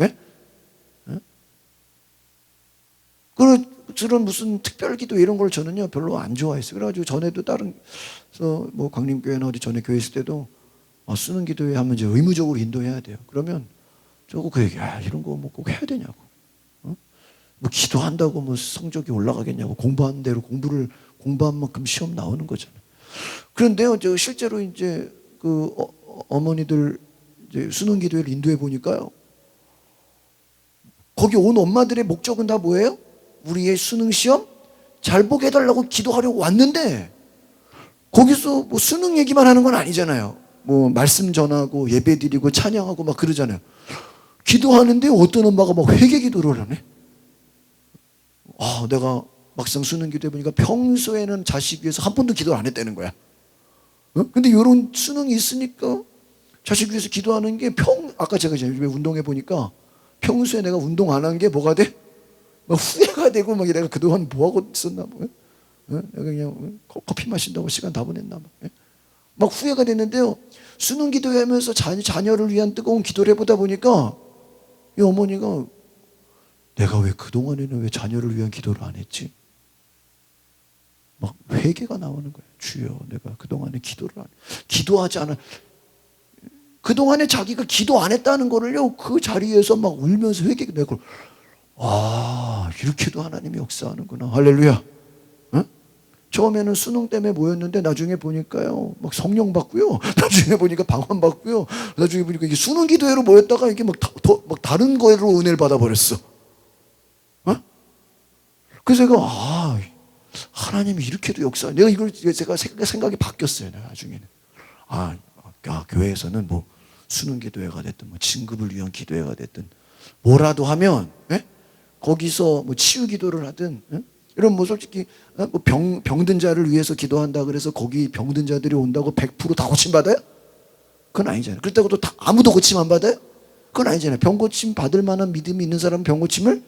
그런 무슨 특별 기도 이런 걸 저는요 별로 안 좋아했어요. 그래가지고 전에도 다른 뭐 광림교회나 어디 전에 교회 있을 때도 수능 기도회 하면 이제 의무적으로 인도해야 돼요. 그러면 저거 그 얘기 이런 거 뭐 꼭 해야 되냐고 뭐 기도한다고 뭐 성적이 올라가겠냐고 공부하는 대로 공부한 만큼 시험 나오는 거잖아요. 그런데요, 저 실제로 이제 그 어머니들 이제 수능 기도회를 인도해 보니까요, 거기 온 엄마들의 목적은 다 뭐예요? 우리의 수능 시험 잘 보게 해달라고 기도하려고 왔는데 거기서 뭐 수능 얘기만 하는 건 아니잖아요. 뭐 말씀 전하고 예배 드리고 찬양하고 막 그러잖아요. 기도하는데 어떤 엄마가 막 회개 기도를 하네. 내가 막상 수능 기도해 보니까 평소에는 자식 위해서 한 번도 기도를 안 했다는 거야. 근데 이런 수능이 있으니까 자식 위해서 기도하는 게 아까 제가 요즘에 운동해 보니까 평소에 내가 운동 안 한 게 뭐가 돼? 막 후회가 되고 막 내가 그동안 뭐 하고 있었나 뭐. 내가 그냥 커피 마신다고 시간 다 보냈나 막 후회가 됐는데요. 수능 기도하면서 자녀를 위한 뜨거운 기도를 해보다 보니까 이 어머니가 내가 왜 그동안에는 왜 자녀를 위한 기도를 안 했지? 막 회개가 나오는 거예요. 주여 내가 그동안에 기도하지 않아. 그동안에 자기가 기도 안 했다는 거를요 그 자리에서 막 울면서 회개가 내고 이렇게도 하나님이 역사하는구나. 할렐루야. 처음에는 수능 때문에 모였는데 나중에 보니까요 막 성령 받고요 나중에 보니까 방언 받고요 나중에 보니까 이게 수능 기도회로 모였다가 이게 막 다른 거로 은혜를 받아버렸어. 그래서 제가 하나님이 이렇게도 역사. 내가 이걸 제가 생각이 바뀌었어요. 나중에는 교회에서는 뭐 수능 기도회가 됐든 뭐 진급을 위한 기도회가 됐든 뭐라도 하면 거기서 뭐 치유 기도를 하든 이런 뭐 솔직히 뭐 병든 자를 위해서 기도한다 그래서 거기 병든 자들이 온다고 100%다 고침 받아요? 그건 아니잖아요. 그렇다고 또 아무도 고침 안 받아요? 그건 아니잖아요. 병 고침 받을 만한 믿음이 있는 사람은 병 고침을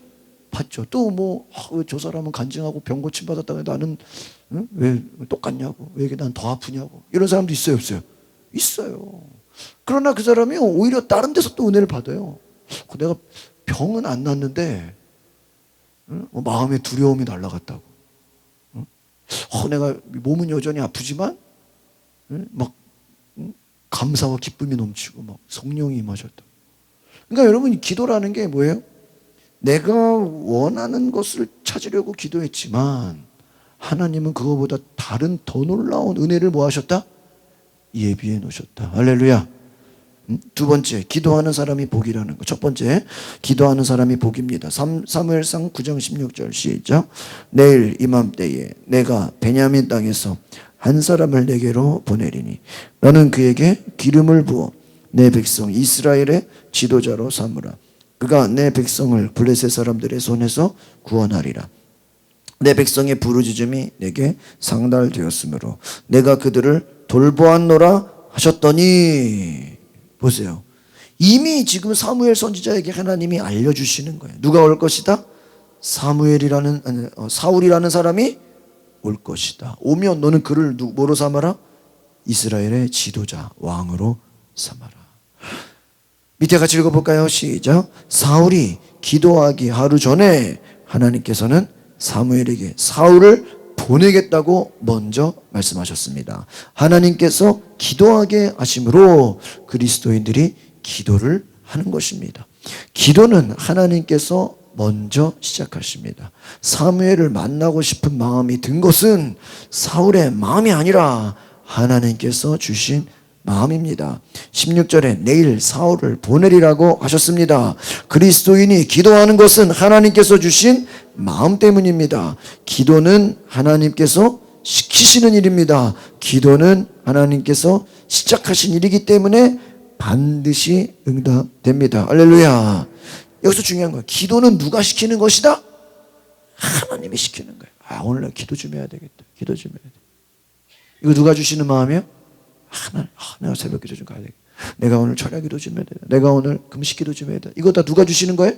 받죠. 또 뭐 저 사람은 간증하고 병 고침 받았다고 나는 왜 똑같냐고 왜 이게 난 더 아프냐고 이런 사람도 있어요 없어요? 있어요. 그러나 그 사람이 오히려 다른 데서 또 은혜를 받아요. 내가 병은 안 났는데 마음의 두려움이 날아갔다고. 내가 몸은 여전히 아프지만 막 감사와 기쁨이 넘치고 막 성령이 임하셨다. 그러니까 여러분 기도라는 게 뭐예요? 내가 원하는 것을 찾으려고 기도했지만 하나님은 그거보다 다른 더 놀라운 은혜를 뭐 하셨다? 예비해 놓으셨다. 할렐루야. 두 번째, 기도하는 사람이 복이라는 거. 첫 번째, 기도하는 사람이 복입니다. 사무엘상 9장 16절 시작. 내일 이맘때에 내가 베냐민 땅에서 한 사람을 내게로 보내리니 너는 그에게 기름을 부어 내 백성 이스라엘의 지도자로 삼으라. 그가 내 백성을 블레셋 사람들의 손에서 구원하리라. 내 백성의 부르짖음이 내게 상달되었으므로 내가 그들을 돌보았노라 하셨더니. 보세요. 이미 지금 사무엘 선지자에게 하나님이 알려주시는 거예요. 누가 올 것이다? 사울이라는 사람이 올 것이다. 오면 너는 그를 뭐로 삼아라? 이스라엘의 지도자, 왕으로 삼아라. 밑에 같이 읽어볼까요? 시작. 사울이 기도하기 하루 전에 하나님께서는 사무엘에게 사울을 보내겠다고 먼저 말씀하셨습니다. 하나님께서 기도하게 하심으로 그리스도인들이 기도를 하는 것입니다. 기도는 하나님께서 먼저 시작하십니다. 사무엘을 만나고 싶은 마음이 든 것은 사울의 마음이 아니라 하나님께서 주신 마음입니다. 16절에 내일 사울을 보내리라고 하셨습니다. 그리스도인이 기도하는 것은 하나님께서 주신 마음 때문입니다. 기도는 하나님께서 시키시는 일입니다. 기도는 하나님께서 시작하신 일이기 때문에 반드시 응답됩니다. 할렐루야. 여기서 중요한 거예요. 기도는 누가 시키는 것이다? 하나님이 시키는 거예요. 아, 오늘 나 기도 좀 해야 되겠다. 기도 좀 해야 돼. 이거 누가 주시는 마음이에요? 하나님. 내가 새벽 기도 좀 가야 되겠다. 내가 오늘 철야 기도 좀 해야 되겠다. 내가 오늘 금식 기도 좀 해야 되겠다. 이거 다 누가 주시는 거예요?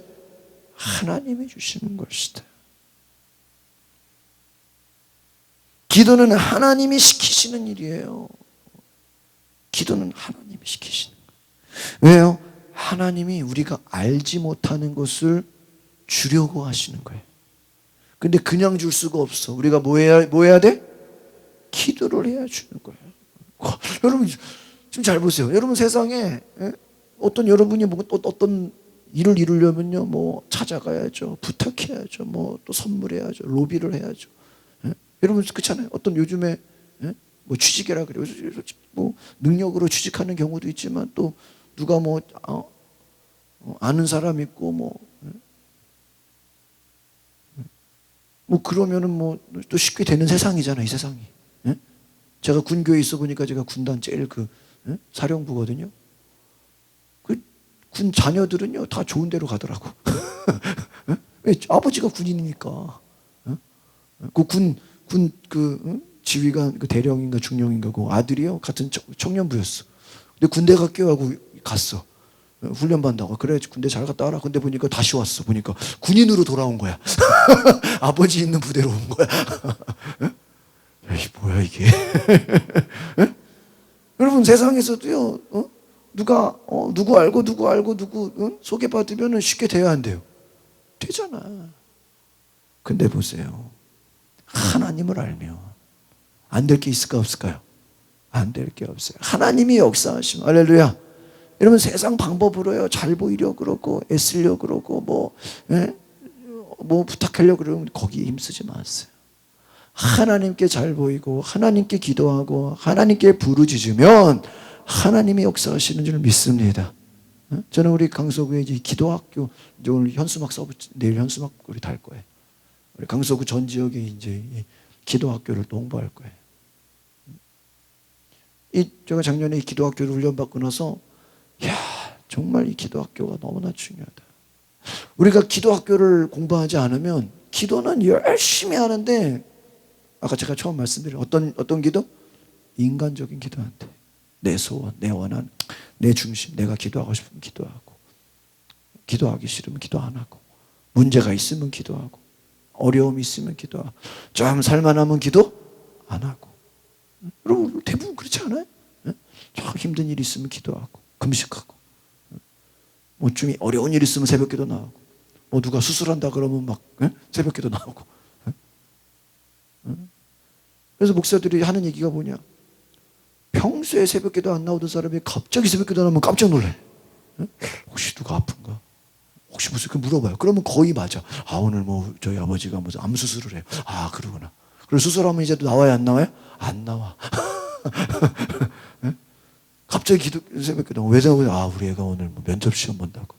하나님이 주시는 것이다. 기도는 하나님이 시키시는 일이에요. 기도는 하나님이 시키시는 거예요. 왜요? 하나님이 우리가 알지 못하는 것을 주려고 하시는 거예요. 근데 그냥 줄 수가 없어. 우리가 뭐 해야 돼? 기도를 해야 주는 거예요. 여러분 좀 잘 보세요. 여러분 세상에 어떤 여러분이 뭐 어떤 일을 이루려면요, 뭐 찾아가야죠, 부탁해야죠, 뭐 또 선물해야죠, 로비를 해야죠. 여러분 그렇잖아요. 어떤 요즘에 뭐 취직이라 그래요. 뭐 능력으로 취직하는 경우도 있지만 또 누가 뭐 아는 사람 있고 뭐 그러면은 뭐 또 쉽게 되는 세상이잖아요, 이 세상이. 제가 군교에 있어 보니까 제가 군단 제일 사령부거든요. 그 군 자녀들은요 다 좋은 데로 가더라고. 아버지가 군인이니까. 지휘관 대령인가 중령인가 그 아들이요 같은 청년부였어. 근데 군대 갈게요 하고 갔어. 훈련 받는다고. 그래 군대 잘 갔다 와라. 근데 보니까 다시 왔어. 보니까 군인으로 돌아온 거야. 아버지 있는 부대로 온 거야. 에이, 뭐야 이게. 여러분 세상에서도요 누구 알고 누구 소개받으면 쉽게 돼야 안 돼요. 되잖아. 근데 보세요. 하나님을 알면 안 될 게 있을까 없을까요? 안 될 게 없어요. 하나님이 역사하시면. 할렐루야. 여러분 세상 방법으로요 잘 보이려고 그러고 애쓰려고 그러고 뭐 부탁하려고 그러면 거기에 힘쓰지 마세요. 하나님께 잘 보이고 하나님께 기도하고 하나님께 부르짖으면 하나님이 역사하시는 줄 믿습니다. 저는 우리 강서구에 이제 기도학교 이제 오늘 현수막 내일 현수막 우리 달 거예요. 우리 강서구 전 지역에 이제 기도학교를 또 홍보할 거예요. 제가 작년에 이 기도학교를 훈련받고 나서 정말 이 기도학교가 너무나 중요하다. 우리가 기도학교를 공부하지 않으면 기도는 열심히 하는데 아까 제가 처음 말씀드린 어떤 기도? 인간적인 기도 안 돼. 내 소원, 내 원한, 내 중심, 내가 기도하고 싶으면 기도하고 기도하기 싫으면 기도 안 하고 문제가 있으면 기도하고 어려움이 있으면 기도하고 좀 살만하면 기도 안 하고. 여러분 대부분 그렇지 않아요? 참 힘든 일이 있으면 기도하고 금식하고 뭐 좀 어려운 일 있으면 새벽기도 나오고 뭐 누가 수술한다 그러면 막 새벽기도 나오고. 그래서 목사들이 하는 얘기가 뭐냐? 평소에 새벽기도 안 나오던 사람이 갑자기 새벽기도 나오면 깜짝 놀래. 혹시 누가 아픈가? 혹시 무슨 그 물어봐요. 그러면 거의 맞아. 오늘 뭐 저희 아버지가 무슨 암 수술을 해요. 그러구나. 그리고 수술하면 이제 또 나와요, 안 나와요? 안 나와. 갑자기 새벽기도 왜 나오냐? 우리 애가 오늘 뭐 면접 시험 본다고.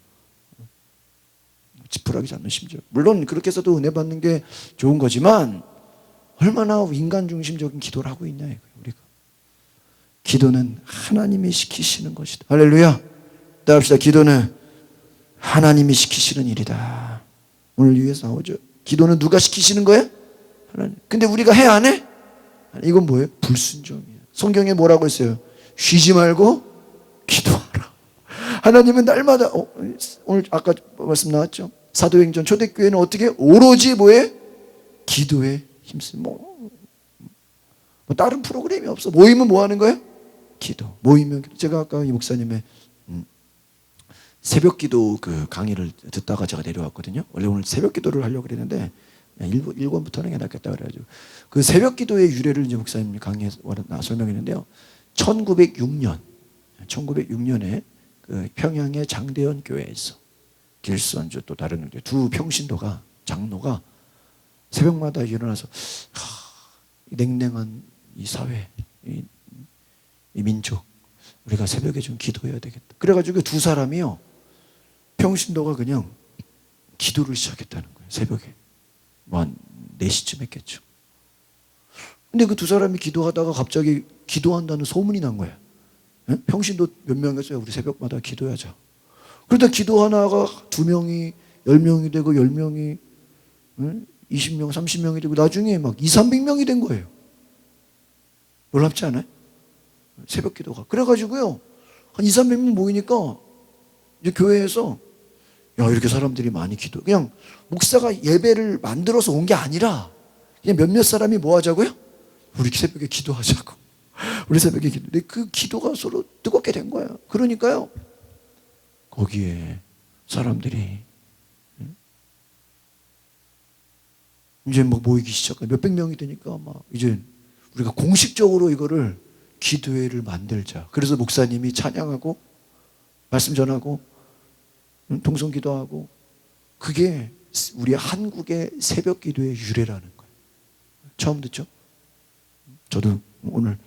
지푸라기 잡는 심정. 물론 그렇게 해서도 은혜 받는 게 좋은 거지만 얼마나 인간 중심적인 기도를 하고 있냐 이거예요, 우리가. 기도는 하나님이 시키시는 것이다. 할렐루야. 따라합시다. 기도는 하나님이 시키시는 일이다. 오늘 위에서 나오죠. 기도는 누가 시키시는 거예요? 하나님. 근데 우리가 해 안 해? 이건 뭐예요? 불순종이에요. 성경에 뭐라고 했어요? 쉬지 말고 기도하라. 하나님은 날마다 오늘 아까 말씀 나왔죠? 사도행전 초대교회는 어떻게 오로지 뭐에? 기도에 힘쓰. 뭐 다른 프로그램이 없어. 모이면 뭐 하는 거예요? 기도. 모이면 제가 아까 이 목사님의 새벽 기도 그 강의를 듣다가 제가 내려왔거든요. 원래 오늘 새벽 기도를 하려고 그랬는데 일권부터는 해놨겠다 그래가지고 그 새벽 기도의 유래를 이제 목사님 강의에서 설명했는데요. 1906년에 그 평양의 장대현 교회에서 길선주 또 다른 두 평신도가 장로가 새벽마다 일어나서 이 냉랭한 이 사회, 이 민족 우리가 새벽에 좀 기도해야 되겠다. 그래가지고 두 사람이요 평신도가 그냥 기도를 시작했다는 거예요. 새벽에 뭐 한 4시쯤 했겠죠. 근데 그 두 사람이 기도하다가 갑자기 기도한다는 소문이 난 거예요. 예? 평신도 몇 명이었어요. 우리 새벽마다 기도하자. 그러다 기도하나가 2명이 10명이 되고 10명이 20명 30명이 되고 나중에 막 200~300명이 된 거예요. 놀랍지 않아요? 새벽 기도가. 그래가지고요 한 200~300명 모이니까 이제 교회에서 야 이렇게 사람들이 많이 기도 그냥 목사가 예배를 만들어서 온 게 아니라 그냥 몇몇 사람이 뭐 하자고요? 우리 새벽에 기도하자고. 우리 새벽에 기도. 근데 그 기도가 서로 뜨겁게 된 거예요. 그러니까요 거기에 사람들이 이제 막 모이기 시작해. 몇백 명이 되니까 막 이제 우리가 공식적으로 이거를 기도회를 만들자. 그래서 목사님이 찬양하고 말씀 전하고 동성 기도하고 그게 우리 한국의 새벽 기도의 유래라는 거예요. 처음 듣죠? 저도 오늘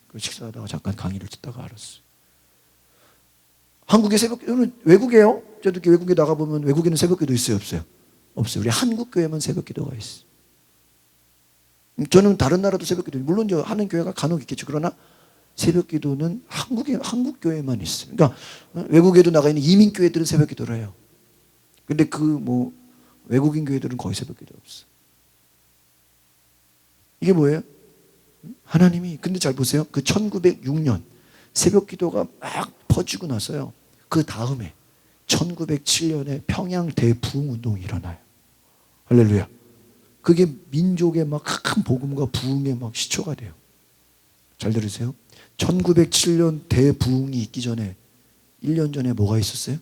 그 식사하다가 잠깐 강의를 듣다가 알았어요. 한국의 새벽 기도는 외국에요. 저도 이렇게 외국에 나가보면 외국에는 새벽 기도 있어요? 없어요? 없어요. 우리 한국 교회만 새벽 기도가 있어요. 저는 다른 나라도 새벽 기도 물론 저 하는 교회가 간혹 있겠죠. 그러나 새벽 기도는 한국 교회만 있어요. 그러니까 외국에도 나가 있는 이민 교회들은 새벽 기도를 해요. 근데 그 뭐 외국인 교회들은 거의 새벽 기도 없어요. 이게 뭐예요? 하나님이 근데 잘 보세요. 그 1906년 새벽 기도가 막 퍼지고 나서요. 그 다음에 1907년에 평양 대부흥 운동이 일어나요. 할렐루야. 그게 민족의 막 큰 복음과 부흥의 막 시초가 돼요. 잘 들으세요. 1907년 대부흥이 있기 전에 1년 전에 뭐가 있었어요?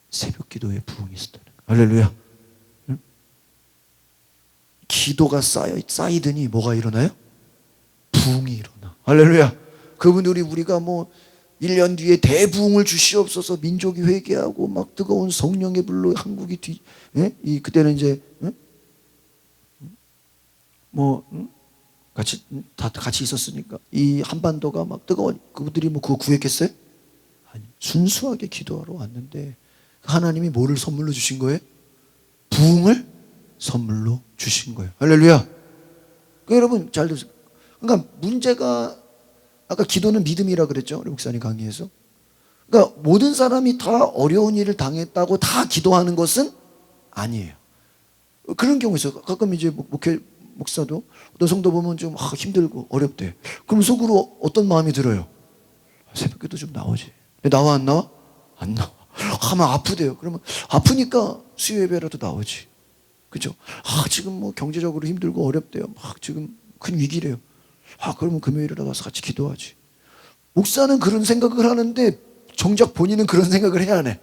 새벽 기도의 부흥이 있었다는 거예요. 할렐루야. 응? 기도가 쌓이더니 뭐가 일어나요? 부흥이 일어나. 할렐루야. 그분들이 우리가 뭐 1년 뒤에 대부흥을 주시옵소서 민족이 회개하고 막 뜨거운 성령의 불로 한국이 그때는 이제 같이 있었으니까 이 한반도가 막 뜨거운 그분들이 뭐 그거 구했겠어요? 아니 순수하게 기도하러 왔는데 하나님이 뭐를 선물로 주신 거예요? 부흥을 선물로 주신 거예요. 할렐루야. 그러니까 여러분 잘 들으세요. 그러니까 문제가 아까 기도는 믿음이라 그랬죠. 우리 목사님 강의에서. 그러니까 모든 사람이 다 어려운 일을 당했다고 다 기도하는 것은 아니에요. 그런 경우 있어요. 가끔 이제 목사도 어떤 성도 보면 좀 힘들고 어렵대. 그럼 속으로 어떤 마음이 들어요? 새벽기도 좀 나오지. 나와 안 나와? 안 나와. 하면 아프대요. 그러면 아프니까 수요 예배라도 나오지. 그죠? 지금 뭐 경제적으로 힘들고 어렵대요. 막 지금 큰 위기래요. 그러면 금요일에 나가서 같이 기도하지. 목사는 그런 생각을 하는데 정작 본인은 그런 생각을 해야 안 해?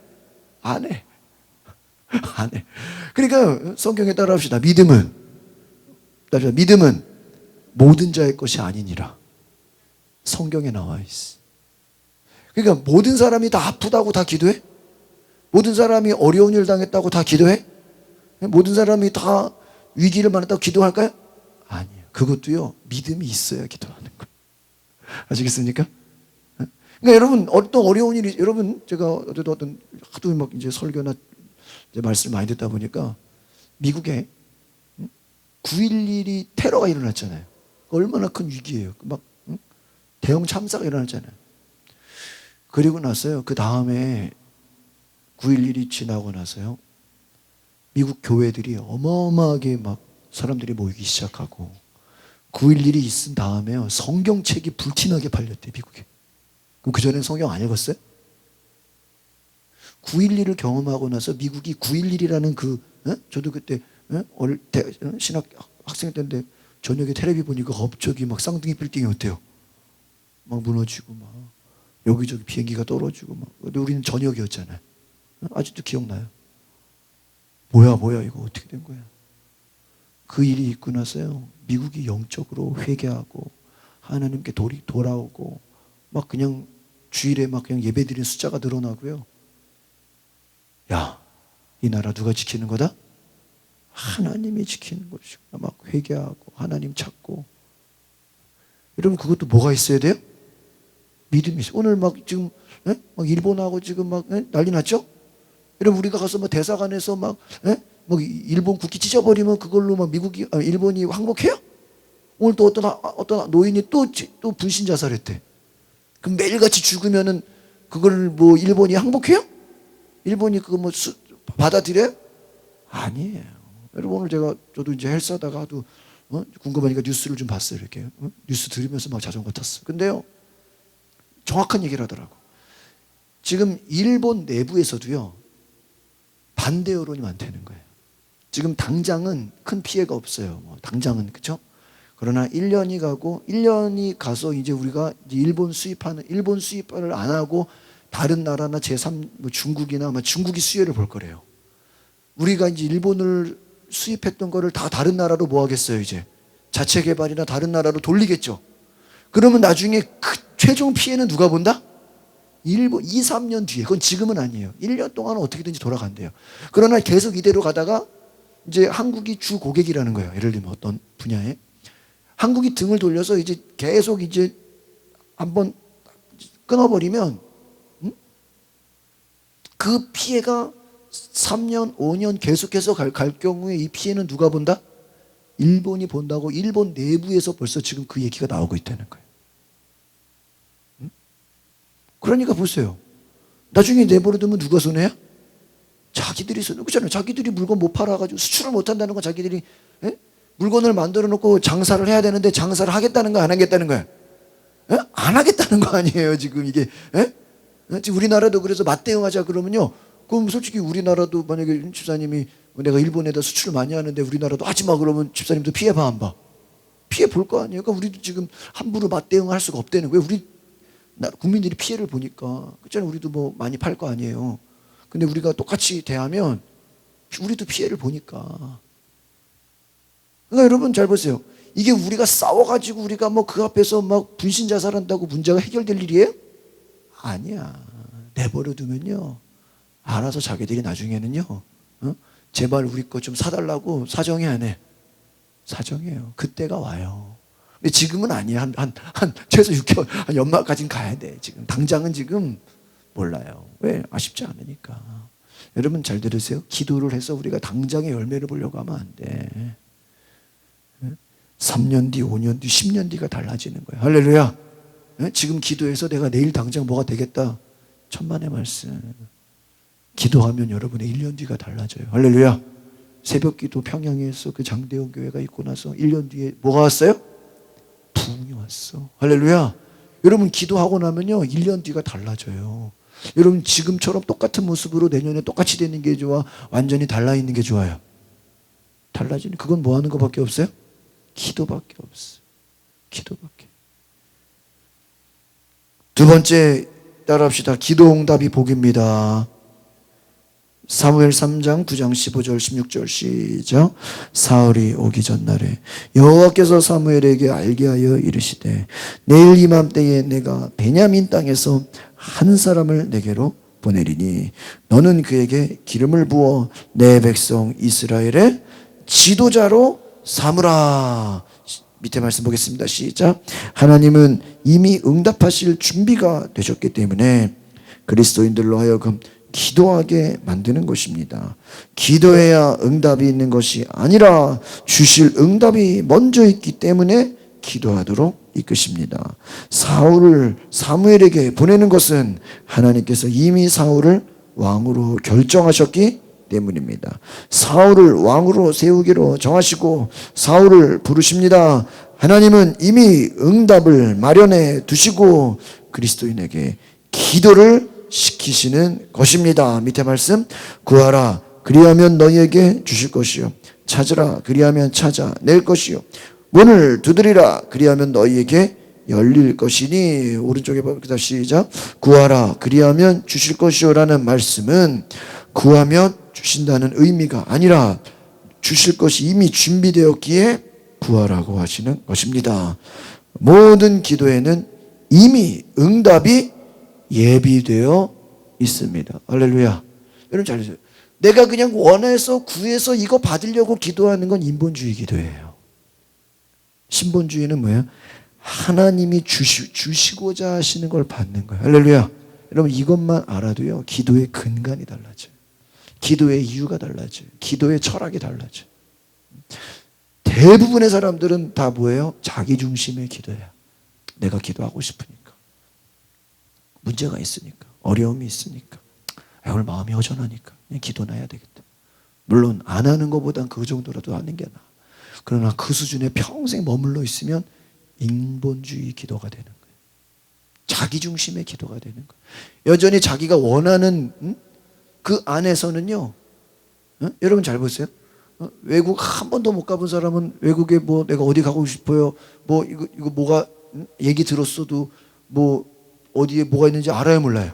안 해. 안 해. 그러니까 성경에 따라합시다. 믿음은 모든 자의 것이 아니니라. 성경에 나와 있어. 그러니까 모든 사람이 다 아프다고 다 기도해? 모든 사람이 어려운 일 당했다고 다 기도해? 모든 사람이 다 위기를 만났다고 기도할까요? 아니에요. 그것도요 믿음이 있어야 기도하는 거예요. 아시겠습니까? 그러니까 여러분 어떤 어려운 일이 여러분 제가 어떤 하도 막 이제 설교나 이제 말씀 많이 듣다 보니까 미국에 9.11이 테러가 일어났잖아요. 얼마나 큰 위기예요. 막 대형 참사가 일어났잖아요. 그리고 나서요. 그 다음에 9.11이 지나고 나서요. 미국 교회들이 어마어마하게 막 사람들이 모이기 시작하고 9.11이 있은 다음에요. 성경책이 불티나게 팔렸대 미국에. 그럼 그전엔 성경 안 읽었어요? 9.11을 경험하고 나서 미국이 9.11이라는 저도 그때 신학 학생 때인데 저녁에 텔레비 보니까 갑자기 막 쌍둥이 빌딩이 어때요? 막 무너지고 막 여기저기 비행기가 떨어지고 막. 근데 우리는 저녁이었잖아요. 아직도 기억나요. 뭐야 이거 어떻게 된 거야. 그 일이 있고 나서요, 미국이 영적으로 회개하고 하나님께 돌아오고 막 그냥 주일에 막 그냥 예배드리는 숫자가 늘어나고요. 야, 이 나라 누가 지키는 거다? 하나님이 지키는 것이고, 막 회개하고 하나님 찾고. 여러분, 그것도 뭐가 있어야 돼요? 믿음이 있어요. 오늘 막 지금 막 일본하고 지금 막 난리 났죠? 여러분, 우리가 가서 뭐 대사관에서 막 뭐 일본 국기 찢어버리면 그걸로 막 일본이 항복해요? 오늘 또 어떤 노인이 또 분신 자살했대. 그럼 매일같이 죽으면은 그걸 뭐 일본이 항복해요? 일본이 그거 뭐 받아들여요? 아니에요. 여러분, 오늘 저도 이제 헬스하다가 하도 궁금하니까 뉴스를 좀 봤어요. 이렇게 뉴스 들으면서 막 자전거 탔어. 근데요, 정확한 얘기를 하더라고. 지금 일본 내부에서도요, 반대 여론이 많다는 거예요. 지금 당장은 큰 피해가 없어요. 당장은, 그렇죠? 그러나 1년이 가서 이제 우리가 이제 일본 수입을 안 하고 다른 나라나 제3 뭐 중국이나 아마 중국이 수혜를 볼 거래요. 우리가 이제 일본을 수입했던 거를 다 다른 나라로 뭐 하겠어요, 이제. 자체 개발이나 다른 나라로 돌리겠죠. 그러면 나중에 그 최종 피해는 누가 본다? 일본 2, 3년 뒤에. 그건 지금은 아니에요. 1년 동안은 어떻게든지 돌아간대요. 그러나 계속 이대로 가다가 이제 한국이 주 고객이라는 거예요. 예를 들면 어떤 분야에. 한국이 등을 돌려서 이제 계속 이제 한번 끊어버리면 그 피해가 3년, 5년 계속해서 갈 경우에 이 피해는 누가 본다? 일본이 본다고 일본 내부에서 벌써 지금 그 얘기가 나오고 있다는 거예요. 그러니까 보세요. 나중에 내버려두면 누가 손해야? 자기들이 손해. 그렇잖아요. 자기들이 물건 못 팔아가지고 수출을 못 한다는 건 자기들이 물건을 만들어 놓고 장사를 해야 되는데 장사를 하겠다는 거 안 하겠다는 거야? 안 하겠다는 거 아니에요, 지금 이게. 지금 우리나라도 그래서 맞대응하자 그러면요. 그럼 솔직히 우리나라도 만약에 집사님이 내가 일본에다 수출을 많이 하는데 우리나라도 하지 마 그러면 집사님도 피해 봐, 안 봐? 피해 볼 거 아니에요. 그러니까 우리도 지금 함부로 맞대응할 수가 없다는 거예요. 우리 국민들이 피해를 보니까. 그렇잖아요. 우리도 뭐 많이 팔 거 아니에요. 근데 우리가 똑같이 대하면 우리도 피해를 보니까. 그러니까 여러분 잘 보세요. 이게 우리가 싸워가지고 우리가 뭐 그 앞에서 막 분신 자살한다고 문제가 해결될 일이에요? 아니야. 내버려 두면요, 알아서 자기들이 나중에는요, 제발 우리 거 좀 사달라고 사정해 안 해? 사정해요. 그때가 와요. 근데 지금은 아니야. 한 최소 6개월, 한 연말까지는 가야 돼. 지금 당장은 지금 몰라요. 왜? 아쉽지 않으니까. 여러분 잘 들으세요. 기도를 해서 우리가 당장의 열매를 보려고 하면 안 돼. 3년 뒤, 5년 뒤, 10년 뒤가 달라지는 거예요. 할렐루야. 지금 기도해서 내가 내일 당장 뭐가 되겠다. 천만의 말씀. 기도하면 여러분의 1년 뒤가 달라져요. 할렐루야. 새벽 기도 평양에서 그 장대원 교회가 있고 나서 1년 뒤에 뭐가 왔어요? 부흥이 왔어. 할렐루야. 여러분 기도하고 나면요 1년 뒤가 달라져요. 여러분 지금처럼 똑같은 모습으로 내년에 똑같이 되는 게 좋아? 완전히 달라 있는 게 좋아요? 달라지는, 그건 뭐 하는 것밖에 없어요? 기도밖에 없어. 기도밖에. 두 번째 따라합시다. 기도 응답이 복입니다. 사무엘 3장 9장 15절 16절 시작. 사흘이 오기 전날에 여호와께서 사무엘에게 알게 하여 이르시되 내일 이맘때에 내가 베냐민 땅에서 한 사람을 내게로 보내리니 너는 그에게 기름을 부어 내 백성 이스라엘의 지도자로 삼으라. 밑에 말씀 보겠습니다. 시작. 하나님은 이미 응답하실 준비가 되셨기 때문에 그리스도인들로 하여금 기도하게 만드는 것입니다. 기도해야 응답이 있는 것이 아니라 주실 응답이 먼저 있기 때문에 기도하도록 이끄십니다. 사울을 사무엘에게 보내는 것은 하나님께서 이미 사울을 왕으로 결정하셨기 때문입니다. 사울을 왕으로 세우기로 정하시고 사울을 부르십니다. 하나님은 이미 응답을 마련해 두시고 그리스도인에게 기도를 시키시는 것입니다. 밑에 말씀. 구하라 그리하면 너희에게 주실 것이요 찾으라 그리하면 찾아낼 것이요 문을 두드리라 그리하면 너희에게 열릴 것이니. 오른쪽에 보면 시작. 구하라 그리하면 주실 것이요라는 말씀은 구하면 주신다는 의미가 아니라 주실 것이 이미 준비되었기에 구하라고 하시는 것입니다. 모든 기도에는 이미 응답이 예비되어 있습니다. 할렐루야. 여러분 잘 보세요. 내가 그냥 원해서 구해서 이거 받으려고 기도하는 건 인본주의 기도예요. 신본주의는 뭐예요? 하나님이 주시고자 하시는 걸 받는 거예요. 할렐루야. 여러분 이것만 알아도요, 기도의 근간이 달라져요. 기도의 이유가 달라져요. 기도의 철학이 달라져요. 대부분의 사람들은 다 뭐예요? 자기 중심의 기도야. 내가 기도하고 싶으니까, 문제가 있으니까, 어려움이 있으니까, 오늘 마음이 허전하니까 그냥 기도나 해야 되겠다. 물론 안 하는 것보단 그 정도라도 하는 게 나아. 그러나 그 수준에 평생 머물러 있으면 인본주의 기도가 되는 거예요. 자기 중심의 기도가 되는 거예요. 여전히 자기가 원하는 그 안에서는요, 여러분 잘 보세요. 외국 한 번도 못 가본 사람은 외국에 뭐 내가 어디 가고 싶어요, 뭐 이거 뭐가 얘기 들었어도 뭐 어디에 뭐가 있는지 알아요, 몰라요?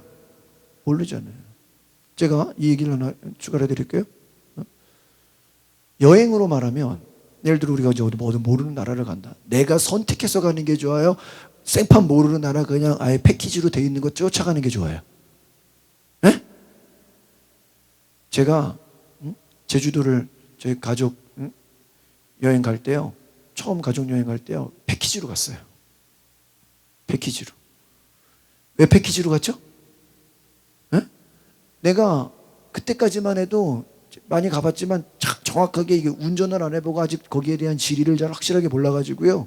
모르잖아요. 제가 이 얘기를 하나 추가해 드릴게요. 여행으로 말하면, 예를 들어 우리가 이제 어디 모르는 나라를 간다. 내가 선택해서 가는 게 좋아요? 생판 모르는 나라 그냥 아예 패키지로 돼 있는 거 쫓아가는 게 좋아요? 네? 제가 제주도를 저희 가족 여행 갈 때요, 처음 가족 여행 갈 때요, 패키지로 갔어요. 패키지로. 왜 패키지로 갔죠? 네? 내가 그때까지만 해도 많이 가봤지만 정확하게 이게 운전을 안 해보고 아직 거기에 대한 지리를 잘 확실하게 몰라가지고요,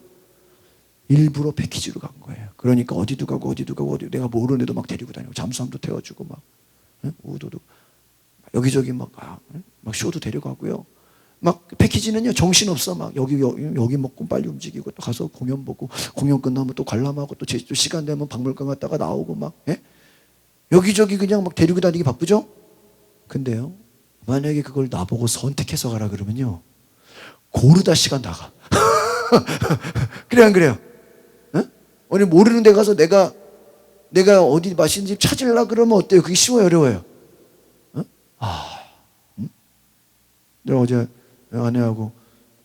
일부러 패키지로 간 거예요. 그러니까 어디도 가고 내가 모르는 데도 막 데리고 다니고, 잠수함도 태워주고 막 우도도 여기저기 막 쇼도 데려가고요. 막 패키지는요 정신없어. 막 여기 먹고 빨리 움직이고 또 가서 공연 보고, 공연 끝나면 또 관람하고 또 제주도 시간 되면 박물관 갔다가 나오고 막, 예? 여기저기 그냥 막 데리고 다니기 바쁘죠? 근데요, 만약에 그걸 나보고 선택해서 가라 그러면요, 고르다 시간 나가. 그래 안 그래요? 예? 아니 모르는 데 가서 내가 어디 맛있는 집 찾으려고 그러면 어때요? 그게 쉬워요, 어려워요? 내가 어제 아내하고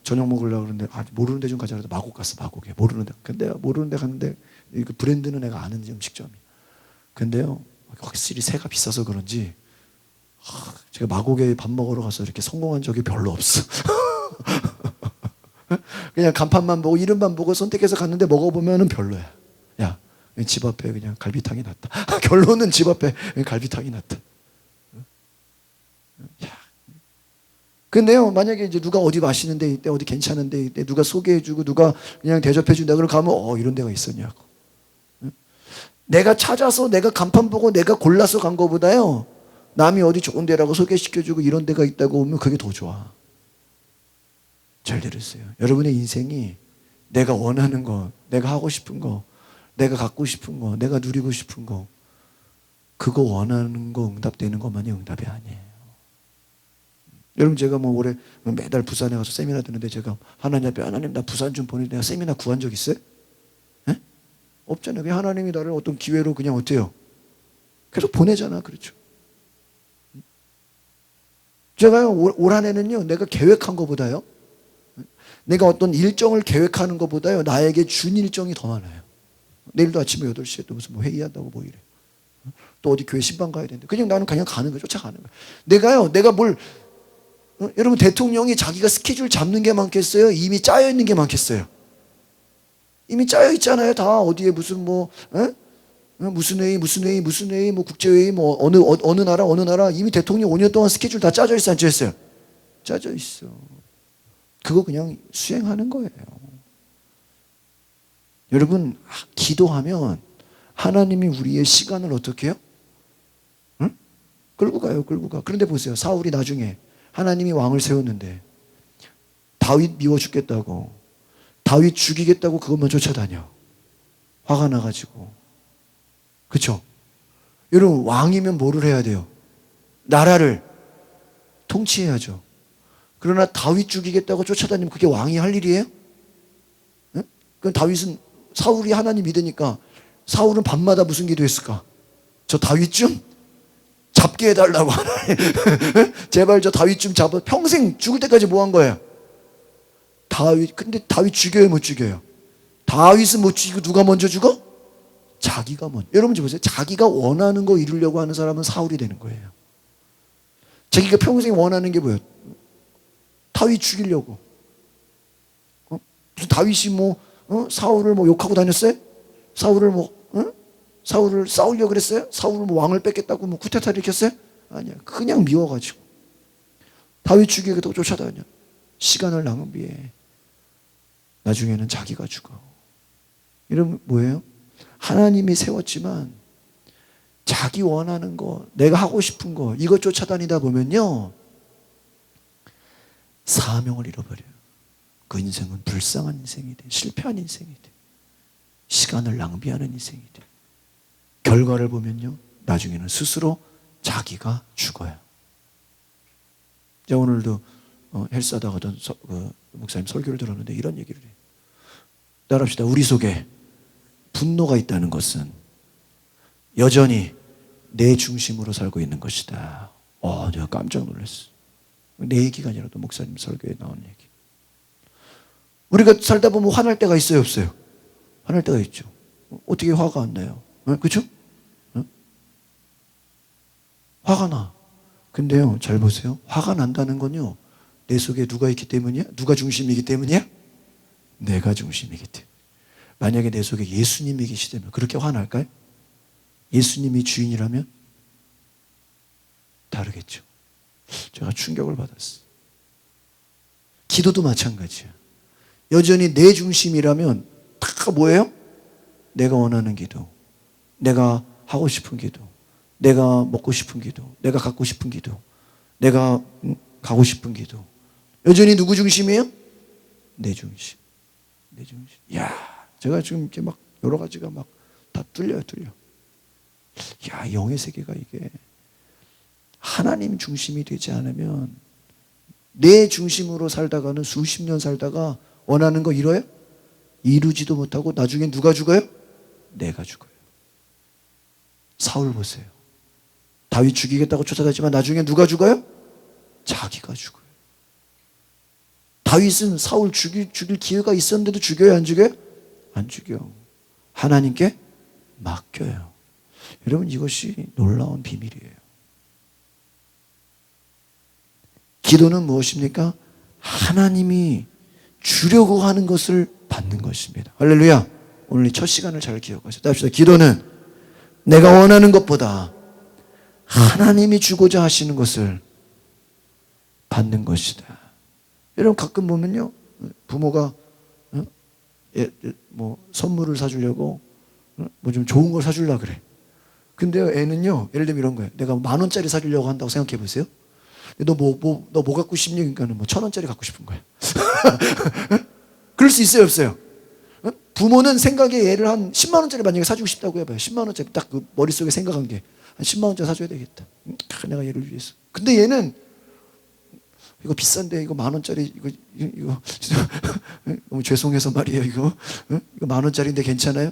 저녁 먹으려고 그러는데 모르는 데 좀 가자 그래서 마곡 갔어. 마곡에 모르는 데. 근데 모르는 데 갔는데 그 브랜드는 내가 아는 음식점이야. 근데요, 확실히 새가 비싸서 그런지 제가 마곡에 밥 먹으러 가서 이렇게 성공한 적이 별로 없어. 그냥 간판만 보고 이름만 보고 선택해서 갔는데 먹어보면은 별로야. 야, 집 앞에 그냥 갈비탕이 낫다. 결론은 집 앞에 갈비탕이 낫다. 야. 근데요, 만약에 이제 누가 어디 맛있는 데 있대, 어디 괜찮은 데 있대, 누가 소개해주고 누가 그냥 대접해준다 그러면 가면 이런 데가 있었냐고. 내가 찾아서 내가 간판 보고 내가 골라서 간 거보다요, 남이 어디 좋은 데라고 소개시켜주고 이런 데가 있다고 오면 그게 더 좋아. 잘 들으세요. 여러분의 인생이 내가 원하는 거, 내가 하고 싶은 거, 내가 갖고 싶은 거, 내가 누리고 싶은 거, 그거 원하는 거 응답되는 것만이 응답이 아니에요. 여러분 제가 뭐 올해 매달 부산에 가서 세미나 듣는데 제가 하나님 앞에, 하나님 나 부산 좀 보내주세요. 내가 세미나 구한 적 있어요? 네? 없잖아요. 그냥 하나님이 나를 어떤 기회로 그냥 어때요? 계속 보내잖아. 그렇죠? 제가요 올 한 해는요, 내가 계획한 것보다요, 내가 어떤 일정을 계획하는 것보다요, 나에게 준 일정이 더 많아요. 내일도 아침에 8시에 또 무슨 뭐 회의한다고 뭐 이래. 또 어디 교회 신방 가야 되는데 그냥 나는 그냥 가는 거예요. 쫓아가는 거예요. 내가 뭘 여러분 대통령이 자기가 스케줄 잡는 게 많겠어요? 이미 짜여 있는 게 많겠어요? 이미 짜여 있잖아요. 다 어디에 무슨 뭐 무슨 회의 뭐 국제회의 뭐 어느 나라 이미 대통령 5년 동안 스케줄 다 짜져 있어, 안 짜져 있어요? 짜져 있어. 그거 그냥 수행하는 거예요. 여러분 기도하면 하나님이 우리의 시간을 어떻게 해요? 응? 끌고 가요. 그런데 보세요. 사울이 나중에 하나님이 왕을 세웠는데 다윗 미워 죽겠다고, 다윗 죽이겠다고 그것만 쫓아다녀. 화가 나가지고. 그렇죠? 여러분 왕이면 뭐를 해야 돼요? 나라를 통치해야죠. 그러나 다윗 죽이겠다고 쫓아다니면 그게 왕이 할 일이에요? 응? 그럼 다윗은 사울이 하나님 믿으니까 사울은 밤마다 무슨 기도했을까? 저 다윗 좀 잡게 해달라고. 하나님 제발 저 다윗 좀 잡아. 평생 죽을 때까지 뭐 한 거예요? 다윗. 근데 다윗 죽여요 못 죽여요? 다윗은 못 죽이고 누가 먼저 죽어? 자기가 먼저. 여러분 좀 보세요. 자기가 원하는 거 이루려고 하는 사람은 사울이 되는 거예요. 자기가 평생 원하는 게 뭐예요? 다윗 죽이려고. 무슨 다윗이 사울을 욕하고 다녔어요? 사울을 사울을 싸우려고 그랬어요? 사울을 왕을 뺏겠다고 쿠데타 일으켰어요? 아니야. 그냥 미워가지고 다윗 죽이겠다고 쫓아다녀. 시간을 낭비해. 나중에는 자기가 죽어. 이러면 뭐예요? 하나님이 세웠지만 자기 원하는 거, 내가 하고 싶은 거 이것 쫓아다니다 보면요 사명을 잃어버려요. 그 인생은 불쌍한 인생이 돼. 실패한 인생이 돼. 시간을 낭비하는 인생이 돼. 결과를 보면요 나중에는 스스로 자기가 죽어요. 제가 오늘도 헬스하다가 어떤 목사님 설교를 들었는데 이런 얘기를 해요. 따라합시다. 우리 속에 분노가 있다는 것은 여전히 내 중심으로 살고 있는 것이다. 내가 깜짝 놀랐어. 내 얘기가 아니라 또 목사님 설교에 나온 얘기. 우리가 살다 보면 화날 때가 있어요 없어요? 화날 때가 있죠. 어떻게 화가 안 나요? 그렇죠? 화가 나. 근데요 잘 보세요. 화가 난다는 건요 내 속에 누가 있기 때문이야? 누가 중심이기 때문이야? 내가 중심이기 때문에. 만약에 내 속에 예수님이 계시다면 그렇게 화날까요? 예수님이 주인이라면 다르겠죠. 제가 충격을 받았어요. 기도도 마찬가지야. 여전히 내 중심이라면 다 뭐예요? 내가 원하는 기도, 내가 하고 싶은 기도, 내가 먹고 싶은 기도, 내가 갖고 싶은 기도, 내가 가고 싶은 기도. 여전히 누구 중심이에요? 내 중심. 내 중심. 야, 제가 지금 이렇게 막 여러 가지가 막 다 뚫려요. 야, 영의 세계가 이게 하나님 중심이 되지 않으면 내 중심으로 살다가는 수십 년 살다가 원하는 거 이뤄요? 이루지도 못하고 나중에 누가 죽어요? 내가 죽어요. 사울 보세요. 다윗 죽이겠다고 쫓아다니지만 나중에 누가 죽어요? 자기가 죽어요. 다윗은 사울 죽일 기회가 있었는데도 죽여요 안 죽여요? 안 죽여. 하나님께 맡겨요. 여러분 이것이 놀라운 비밀이에요. 기도는 무엇입니까? 하나님이 주려고 하는 것을 받는 것입니다. 할렐루야. 오늘 이 첫 시간을 잘 기억하세요. 합시다. 기도는 내가 원하는 것보다 하나님이 주고자 하시는 것을 받는 것이다. 여러분 가끔 보면요 부모가 선물을 사주려고 좀 좋은 걸 사주려고 그래. 근데 애는요 예를 들면 이런 거예요. 내가 10,000원짜리 사주려고 한다고 생각해 보세요. 너 뭐 갖고 싶니? 그러니까 1,000원짜리 갖고 싶은 거야. 그럴 수 있어요 없어요? 부모는 생각에 얘를 한 10만 원짜리 만약에 사주고 싶다고 해봐요. 10만 원짜리 딱 그 머릿속에 생각한 게 한 10만 원짜리 사줘야 되겠다. 내가 얘를 위해서. 근데 얘는 이거 비싼데 이거 10,000원짜리 이거 너무 죄송해서 말이에요 이거 10,000원짜리인데 괜찮아요?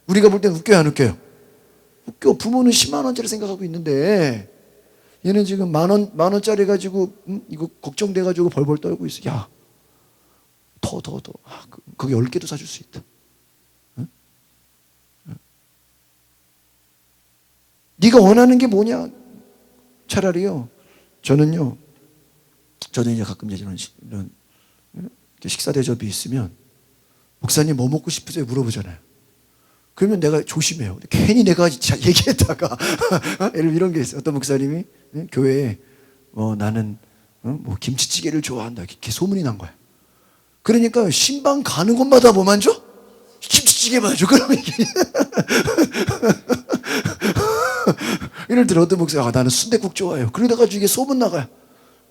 우리가 볼 때는 웃겨요 안 웃겨요? 웃겨. 부모는 10만 원짜리 생각하고 있는데 얘는 지금 10,000원짜리 가지고 이거 걱정돼가지고 벌벌 떨고 있어. 야, 더. 거기 10개도 사줄 수 있다. 응? 네가 원하는 게 뭐냐? 차라리요. 저는 이제 가끔 이런 식사 대접이 있으면 목사님 뭐 먹고 싶으세요? 물어보잖아요. 그러면 내가 조심해요. 괜히 내가 얘기했다가 예를 들면 이런 게 있어요. 어떤 목사님이 교회에 나는 김치찌개를 좋아한다. 이렇게 소문이 난 거야. 그러니까 신방 가는 곳마다 뭐만 줘? 김치찌개만 줘. 그러면 이게 예를 들어 어떤 목사가 나는 순댓국 좋아해요. 그러다가 이게 소문 나가요.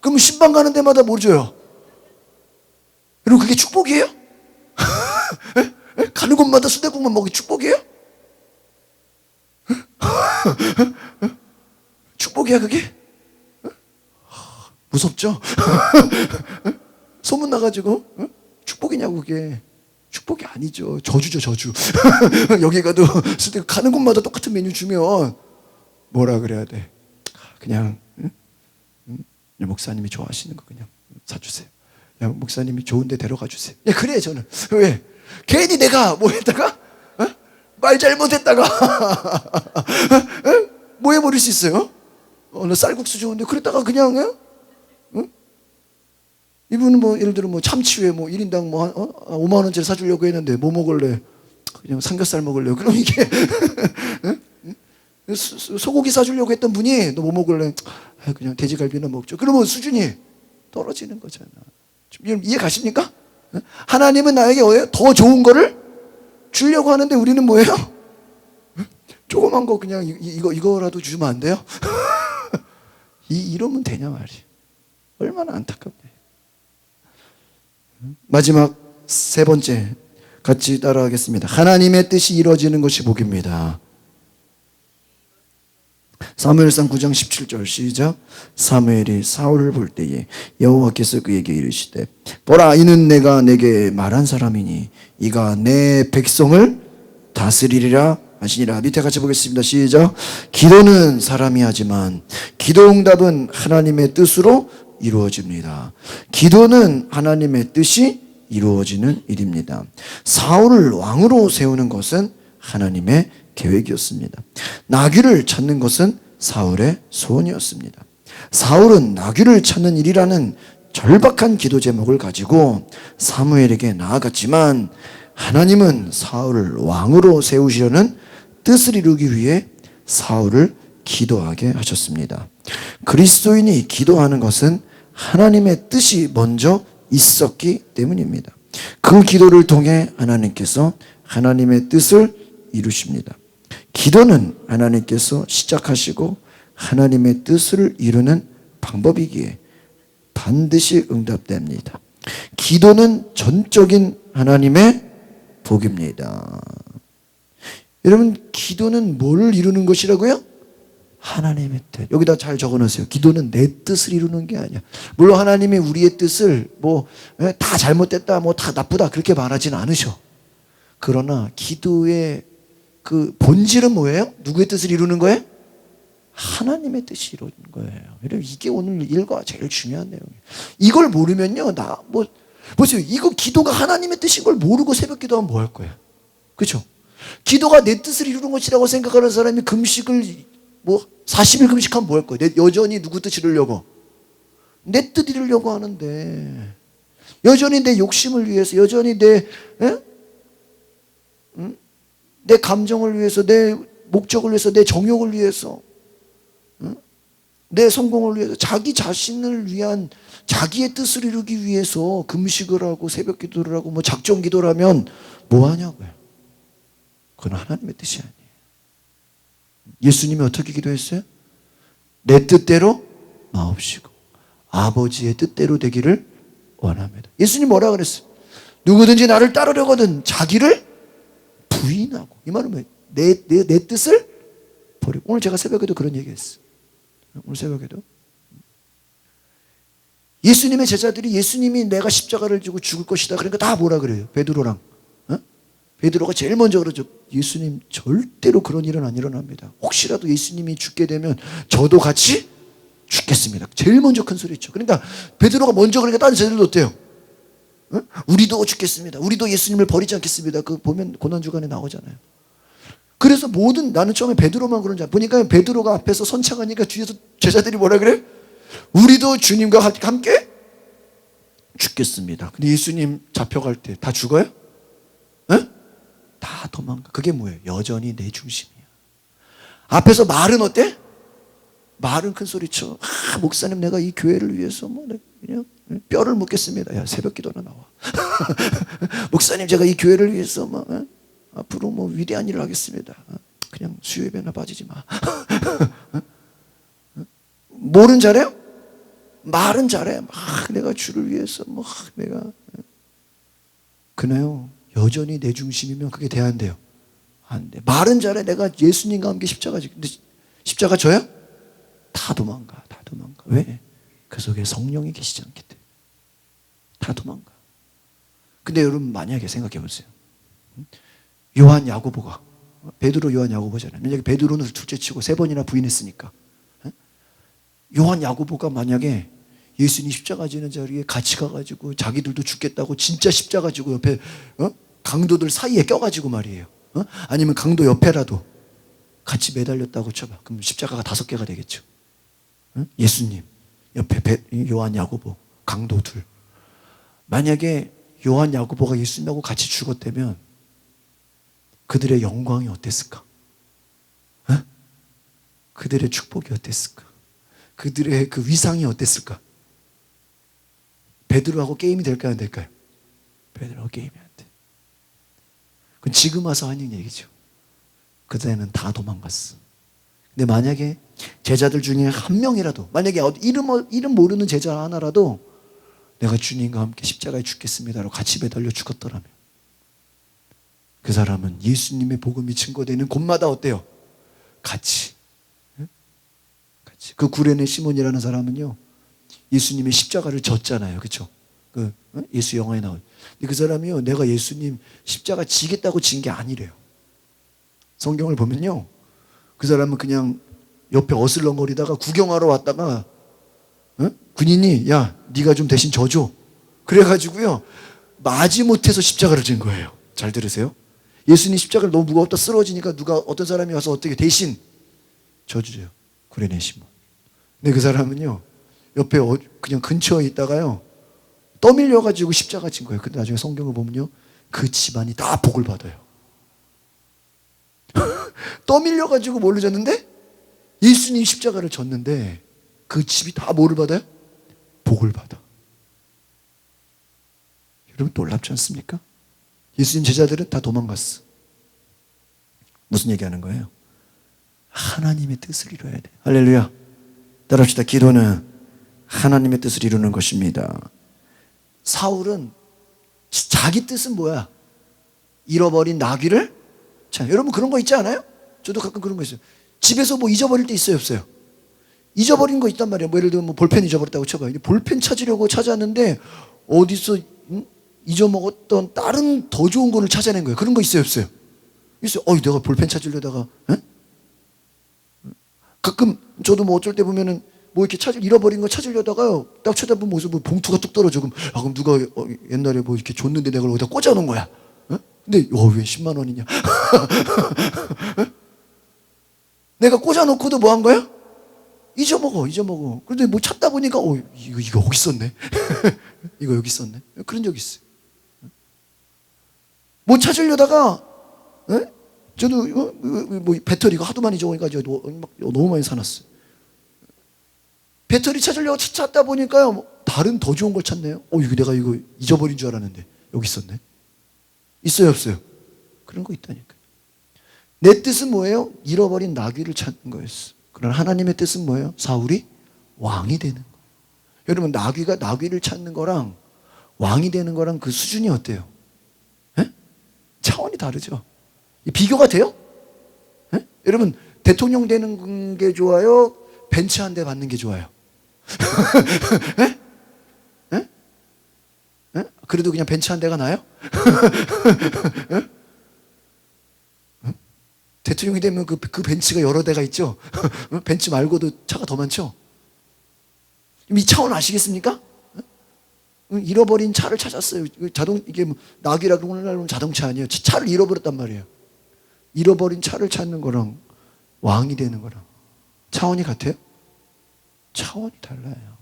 그럼 신방 가는 데마다 뭐 줘요? 그리고 그게 축복이에요? 가는 곳마다 순댓국만 먹기 축복이에요? 축복이야 그게? 무섭죠? 소문 나가지고 축복이냐고 그게. 축복이 아니죠. 저주죠, 저주. 여기 가도 가는 곳마다 똑같은 메뉴 주면 뭐라 그래야 돼? 그냥 목사님이 좋아하시는 거 그냥 사주세요. 야, 목사님이 좋은 데 데려가 주세요. 예, 그래 저는. 왜? 괜히 내가 뭐 했다가 말 잘못했다가 뭐 해버릴 수 있어요? 나 쌀국수 좋은데 그랬다가 그냥 이분은 뭐 예를 들어 뭐 참치회 뭐 1인당 뭐 5만 원짜리 사주려고 했는데 뭐 먹을래? 그냥 삼겹살 먹을래요. 그럼 이게 소고기 사주려고 했던 분이 너 뭐 먹을래? 그냥 돼지갈비나 먹죠. 그러면 수준이 떨어지는 거잖아. 여러분 이해 가십니까? 하나님은 나에게 더 좋은 거를 주려고 하는데 우리는 뭐예요? 조그만 거 그냥 이거라도 주면 안 돼요? 이러면 되냐 말이에요. 얼마나 안타깝네. 마지막 세 번째 같이 따라하겠습니다. 하나님의 뜻이 이루어지는 것이 복입니다. 사무엘상 9장 17절 시작. 사무엘이 사울을 볼 때에 여호와께서 그에게 이르시되 보라 이는 내가 내게 말한 사람이니 이가 내 백성을 다스리리라 하시니라. 밑에 같이 보겠습니다. 시작. 기도는 사람이 하지만 기도 응답은 하나님의 뜻으로 이루어집니다. 기도는 하나님의 뜻이 이루어지는 일입니다. 사울을 왕으로 세우는 것은 하나님의 계획이었습니다. 나귀를 찾는 것은 사울의 소원이었습니다. 사울은 나귀를 찾는 일이라는 절박한 기도 제목을 가지고 사무엘에게 나아갔지만 하나님은 사울을 왕으로 세우시려는 뜻을 이루기 위해 사울을 기도하게 하셨습니다. 그리스도인이 기도하는 것은 하나님의 뜻이 먼저 있었기 때문입니다. 그 기도를 통해 하나님께서 하나님의 뜻을 이루십니다. 기도는 하나님께서 시작하시고 하나님의 뜻을 이루는 방법이기에 반드시 응답됩니다. 기도는 전적인 하나님의 복입니다. 여러분, 기도는 뭘 이루는 것이라고요? 하나님의 뜻. 여기다 잘 적어놓으세요. 기도는 내 뜻을 이루는 게 아니야. 물론 하나님이 우리의 뜻을 다 잘못됐다, 다 나쁘다 그렇게 말하지는 않으셔. 그러나 기도의 그 본질은 뭐예요? 누구의 뜻을 이루는 거예요? 하나님의 뜻이 이루는 거예요. 여러분, 이게 오늘 일과 제일 중요한 내용이에요. 이걸 모르면요, 보세요. 이거 기도가 하나님의 뜻인 걸 모르고 새벽 기도하면 뭐 할 거예요? 그렇죠? 기도가 내 뜻을 이루는 것이라고 생각하는 사람이 금식을 40일 금식하면 뭐 할 거예요? 여전히 누구 뜻 이루려고? 내 뜻 이루려고 하는데, 여전히 내 욕심을 위해서, 여전히 내 감정을 위해서, 내 목적을 위해서, 내 정욕을 위해서, 내 성공을 위해서, 자기 자신을 위한 자기의 뜻을 이루기 위해서 금식을 하고 새벽 기도를 하고 작정 기도를 하면 뭐 하냐고요? 그건 하나님의 뜻이 아니에요. 예수님이 어떻게 기도했어요? 내 뜻대로 마옵시고 아버지의 뜻대로 되기를 원합니다. 예수님 뭐라 그랬어요? 누구든지 나를 따르려거든 자기를 부인하고. 이 말은 뭐예요? 내 뜻을 버리고. 오늘 제가 새벽에도 그런 얘기했어요. 오늘 새벽에도 예수님의 제자들이 예수님이 내가 십자가를 지고 죽을 것이다 그러니까 다 뭐라 그래요? 베드로랑 베드로가 제일 먼저 그러죠. 예수님 절대로 그런 일은 안 일어납니다. 혹시라도 예수님이 죽게 되면 저도 같이 죽겠습니다. 제일 먼저 큰 소리죠. 그러니까 베드로가 먼저 그러니까 다른 제자들도 어때요? 우리도 죽겠습니다. 우리도 예수님을 버리지 않겠습니다. 그 보면 고난주간에 나오잖아요. 그래서 나는 처음에 베드로만 그런 줄 알고 보니까 베드로가 앞에서 선창하니까 뒤에서 제자들이 뭐라 그래? 우리도 주님과 함께 죽겠습니다. 근데 예수님 잡혀갈 때 다 죽어요? 다 도망가. 그게 뭐예요? 여전히 내 중심이야. 앞에서 말은 어때? 말은 큰 소리쳐. 목사님 내가 이 교회를 위해서 그냥 뼈를 묻겠습니다. 야, 새벽 기도나 나와. 목사님 제가 이 교회를 위해서 앞으로 위대한 일을 하겠습니다. 그냥 수요예배나 빠지지 마. 뭐는 잘해요? 말은 잘해. 내가 주를 위해서 내가 그나요? 여전히 내 중심이면 그게 돼야 안 돼요? 안 돼. 말은 잘해. 내가 예수님과 함께 십자가 지고. 근데 십자가 져요? 다 도망가. 다 도망가. 왜? 그 속에 성령이 계시지 않기 때문에. 다 도망가. 근데 여러분 만약에 생각해 보세요. 요한 야고보가, 베드로 요한 야고보잖아요. 만약에 베드로는 둘째 치고 3번이나 부인했으니까, 요한 야고보가 만약에 예수님 십자가 지는 자리에 같이 가가지고 자기들도 죽겠다고 진짜 십자가 지고 옆에 강도들 사이에 껴가지고 말이에요. 아니면 강도 옆에라도 같이 매달렸다고 쳐봐. 그럼 십자가가 5개가 되겠죠. 예수님 옆에 요한 야고보, 강도 둘. 만약에 요한 야고보가 예수님하고 같이 죽었다면 그들의 영광이 어땠을까? 그들의 축복이 어땠을까? 그들의 그 위상이 어땠을까? 베드로하고 게임이 될까요? 안 될까요? 베드로하고 게임이 안 돼. 그건 지금 와서 하는 얘기죠. 그때는 다 도망갔어. 근데 만약에 제자들 중에 한 명이라도, 만약에 이름 모르는 제자 하나라도 내가 주님과 함께 십자가에 죽겠습니다라고 같이 매달려 죽었더라면 그 사람은 예수님의 복음이 증거되는 곳마다 어때요? 같이. 그 구레네 시몬이라는 사람은요, 예수님의 십자가를 졌잖아요. 그렇죠? 예수 영화에 나온. 근데 그 사람이요, 내가 예수님 십자가 지겠다고 진 게 아니래요. 성경을 보면요, 그 사람은 그냥 옆에 어슬렁거리다가 구경하러 왔다가 군인이 야 네가 좀 대신 져줘 그래가지고요 마지못해서 십자가를 진 거예요. 잘 들으세요. 예수님 십자가를 너무 무겁다 쓰러지니까 어떤 사람이 와서 어떻게 대신 져주죠. 구레네 시몬. 근데 그 사람은요 옆에 그냥 근처에 있다가요 떠밀려가지고 십자가 진 거예요. 근데 나중에 성경을 보면요 그 집안이 다 복을 받아요. 떠밀려가지고 뭘로 졌는데? 예수님 십자가를 졌는데 그 집이 다 뭐를 받아요? 복을 받아. 여러분 놀랍지 않습니까? 예수님 제자들은 다 도망갔어. 무슨 얘기하는 거예요? 하나님의 뜻을 이루어야 돼. 할렐루야. 따라합시다. 기도는 하나님의 뜻을 이루는 것입니다. 사울은 자기 뜻은 뭐야? 잃어버린 나귀를 자, 여러분 그런 거 있지 않아요? 저도 가끔 그런 거 있어요. 집에서 뭐 잊어버릴 때 있어요, 없어요? 잊어버린 거 있단 말이에요. 뭐 예를 들면 뭐 볼펜 잊어버렸다고 쳐봐요. 볼펜 찾으려고 찾았는데 어디서 잊어먹었던 다른 더 좋은 거를 찾아낸 거예요. 그런 거 있어요, 없어요? 있어요. 내가 볼펜 찾으려다가 가끔 저도 뭐 어쩔 때 보면은 뭐 이렇게 잃어버린 거 찾으려다가요 딱 쳐다보면 무슨 뭐 봉투가 뚝 떨어져. 그럼 누가 옛날에 뭐 이렇게 줬는데 내가 어디다 꽂아놓은 거야. 근데 왜 10만 원이냐? 내가 꽂아놓고도 뭐 한 거야? 잊어먹어. 그런데 뭐 찾다 보니까 이거 여기 있었네. 이거 여기 있었네. 그런 적 있어요. 뭐 찾으려다가 저도 뭐 배터리가 하도 많이 적으니까 너무 많이 사놨어요. 배터리 찾으려고 찾다 보니까요 뭐 다른 더 좋은 걸 찾네요. 이거 내가 이거 잊어버린 줄 알았는데 여기 있었네. 있어요, 없어요? 그런 거 있다니까요. 내 뜻은 뭐예요? 잃어버린 나귀를 찾는 거였어. 그러나 하나님의 뜻은 뭐예요? 사울이 왕이 되는 거예요. 여러분 나귀를 찾는 거랑 왕이 되는 거랑 그 수준이 어때요? 차원이 다르죠. 비교가 돼요? 여러분 대통령 되는 게 좋아요? 벤츠 한 대 받는 게 좋아요? 그래도 그냥 벤츠 한 대가 나요? 대통령이 되면 그 벤츠가 여러 대가 있죠? 벤츠 말고도 차가 더 많죠? 이 차원 아시겠습니까? 잃어버린 차를 찾았어요. 이게 뭐 낙이라고 오늘날 자동차 아니에요. 차를 잃어버렸단 말이에요. 잃어버린 차를 찾는 거랑 왕이 되는 거랑 차원이 같아요? 차원이 달라요.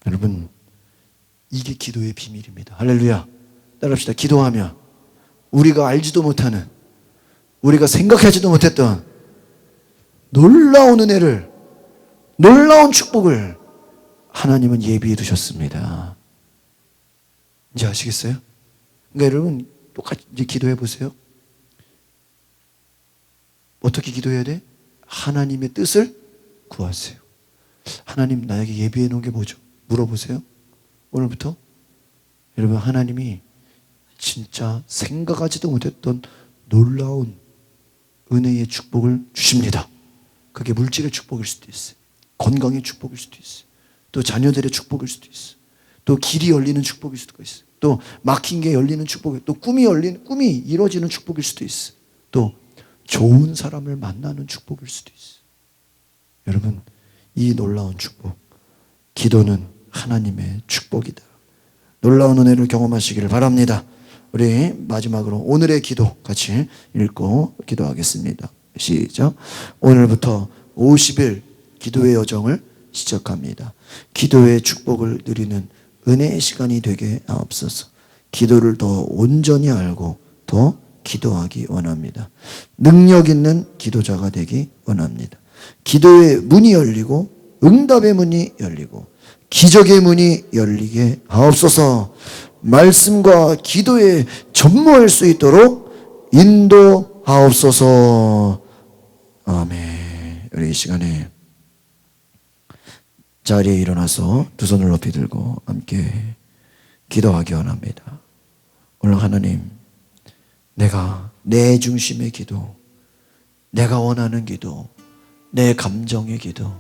여러분 이게 기도의 비밀입니다. 할렐루야. 따라합시다. 기도하며 우리가 알지도 못하는 우리가 생각하지도 못했던 놀라운 은혜를 놀라운 축복을 하나님은 예비해 두셨습니다. 이제 아시겠어요? 그러니까 여러분 똑같이 이제 기도해 보세요. 어떻게 기도해야 돼? 하나님의 뜻을 구하세요. 하나님 나에게 예비해 놓은 게 뭐죠? 물어보세요. 오늘부터 여러분 하나님이 진짜 생각하지도 못했던 놀라운 은혜의 축복을 주십니다. 그게 물질의 축복일 수도 있어요. 건강의 축복일 수도 있어요. 또 자녀들의 축복일 수도 있어요. 또 길이 열리는 축복일 수도 있어요. 또 막힌 게 열리는 축복이, 또 꿈이 이루어지는 축복일 수도 있어. 또 좋은 사람을 만나는 축복일 수도 있어. 여러분, 이 놀라운 축복, 기도는 하나님의 축복이다. 놀라운 은혜를 경험하시기를 바랍니다. 우리 마지막으로 오늘의 기도 같이 읽고 기도하겠습니다. 시작. 오늘부터 50일 기도의 여정을 시작합니다. 기도의 축복을 누리는 은혜의 시간이 되게 하옵소서. 기도를 더 온전히 알고 더 기도하기 원합니다. 능력 있는 기도자가 되기 원합니다. 기도의 문이 열리고 응답의 문이 열리고 기적의 문이 열리게 하옵소서. 말씀과 기도에 전무할 수 있도록 인도하옵소서. 아멘. 우리 이 시간에 자리에 일어나서 두 손을 높이 들고 함께 기도하기 원합니다. 오늘 하나님, 내가 내 중심의 기도, 내가 원하는 기도, 내 감정의 기도,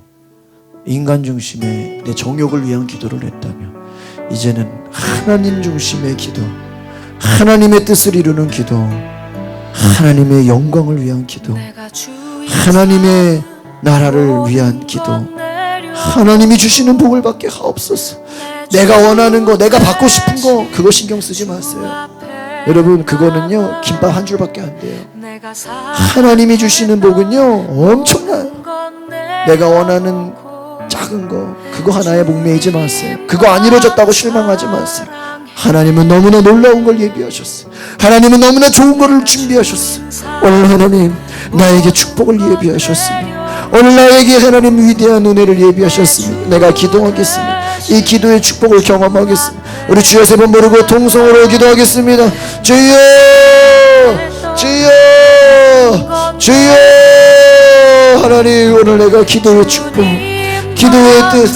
인간 중심의 내 정욕을 위한 기도를 했다면 이제는 하나님 중심의 기도, 하나님의 뜻을 이루는 기도, 하나님의 영광을 위한 기도, 하나님의 나라를 위한 기도, 하나님이 주시는 복을 받게 하옵소서. 내가 원하는 거, 내가 받고 싶은 거, 그거 신경 쓰지 마세요. 여러분, 그거는요 김밥 한 줄밖에 안 돼요. 하나님이 주시는 복은요 엄청나요. 내가 원하는 작은 거, 그거 하나에 목매이지 마세요. 그거 안 이루어졌다고 실망하지 마세요. 하나님은 너무나 놀라운 걸 예비하셨어요. 하나님은 너무나 좋은 것을 준비하셨어요. 오늘 하나님 나에게 축복을 예비하셨습니다. 오늘 나에게 하나님 위대한 은혜를 예비하셨습니다. 내가 기도하겠습니다. 이 기도의 축복을 경험하겠습니다. 우리 주여 세 번 부르고 통성으로 기도하겠습니다. 주여, 주여, 주여. 하나님, 오늘 내가 기도의 축복, 기도의 뜻,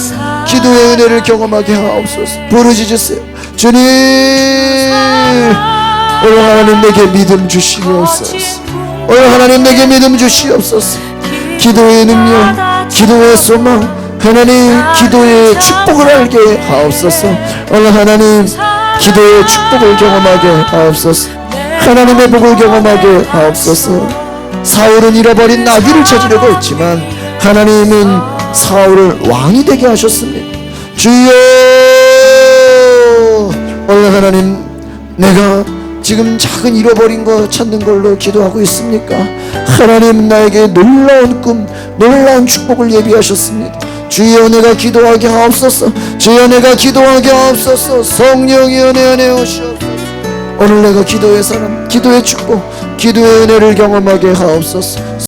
기도의 은혜를 경험하게 하옵소서. 부르짖으세요. 주님, 오늘 하나님 내게 믿음 주시옵소서. 오늘 하나님 내게 믿음 주시옵소서. 기도의 능력, 기도의 소망, 하나님 기도의 축복을 알게 하옵소서. 오늘 하나님 기도의 축복을 경험하게 하옵소서. 하나님의 복을 경험하게 하옵소서. 사울은 잃어버린 나귀를 찾으려고 했지만 하나님은 사울을 왕이 되게 하셨습니다. 주여, 오늘 하나님 내가 지금 작은 잃어버린 거 찾는 걸로 기도하고 있습니까? 하나님 나에게 놀라운 꿈, 놀라운 축복을 예비하셨습니다. 주여, 내가 기도하게 하옵소서. 주여, 내가 기도하게 하옵소서. 성령이 은혜 안에 오시옵소서. 오늘 내가 기도의 사람, 기도의 축복, 기도의 은혜를 경험하게 하옵소서.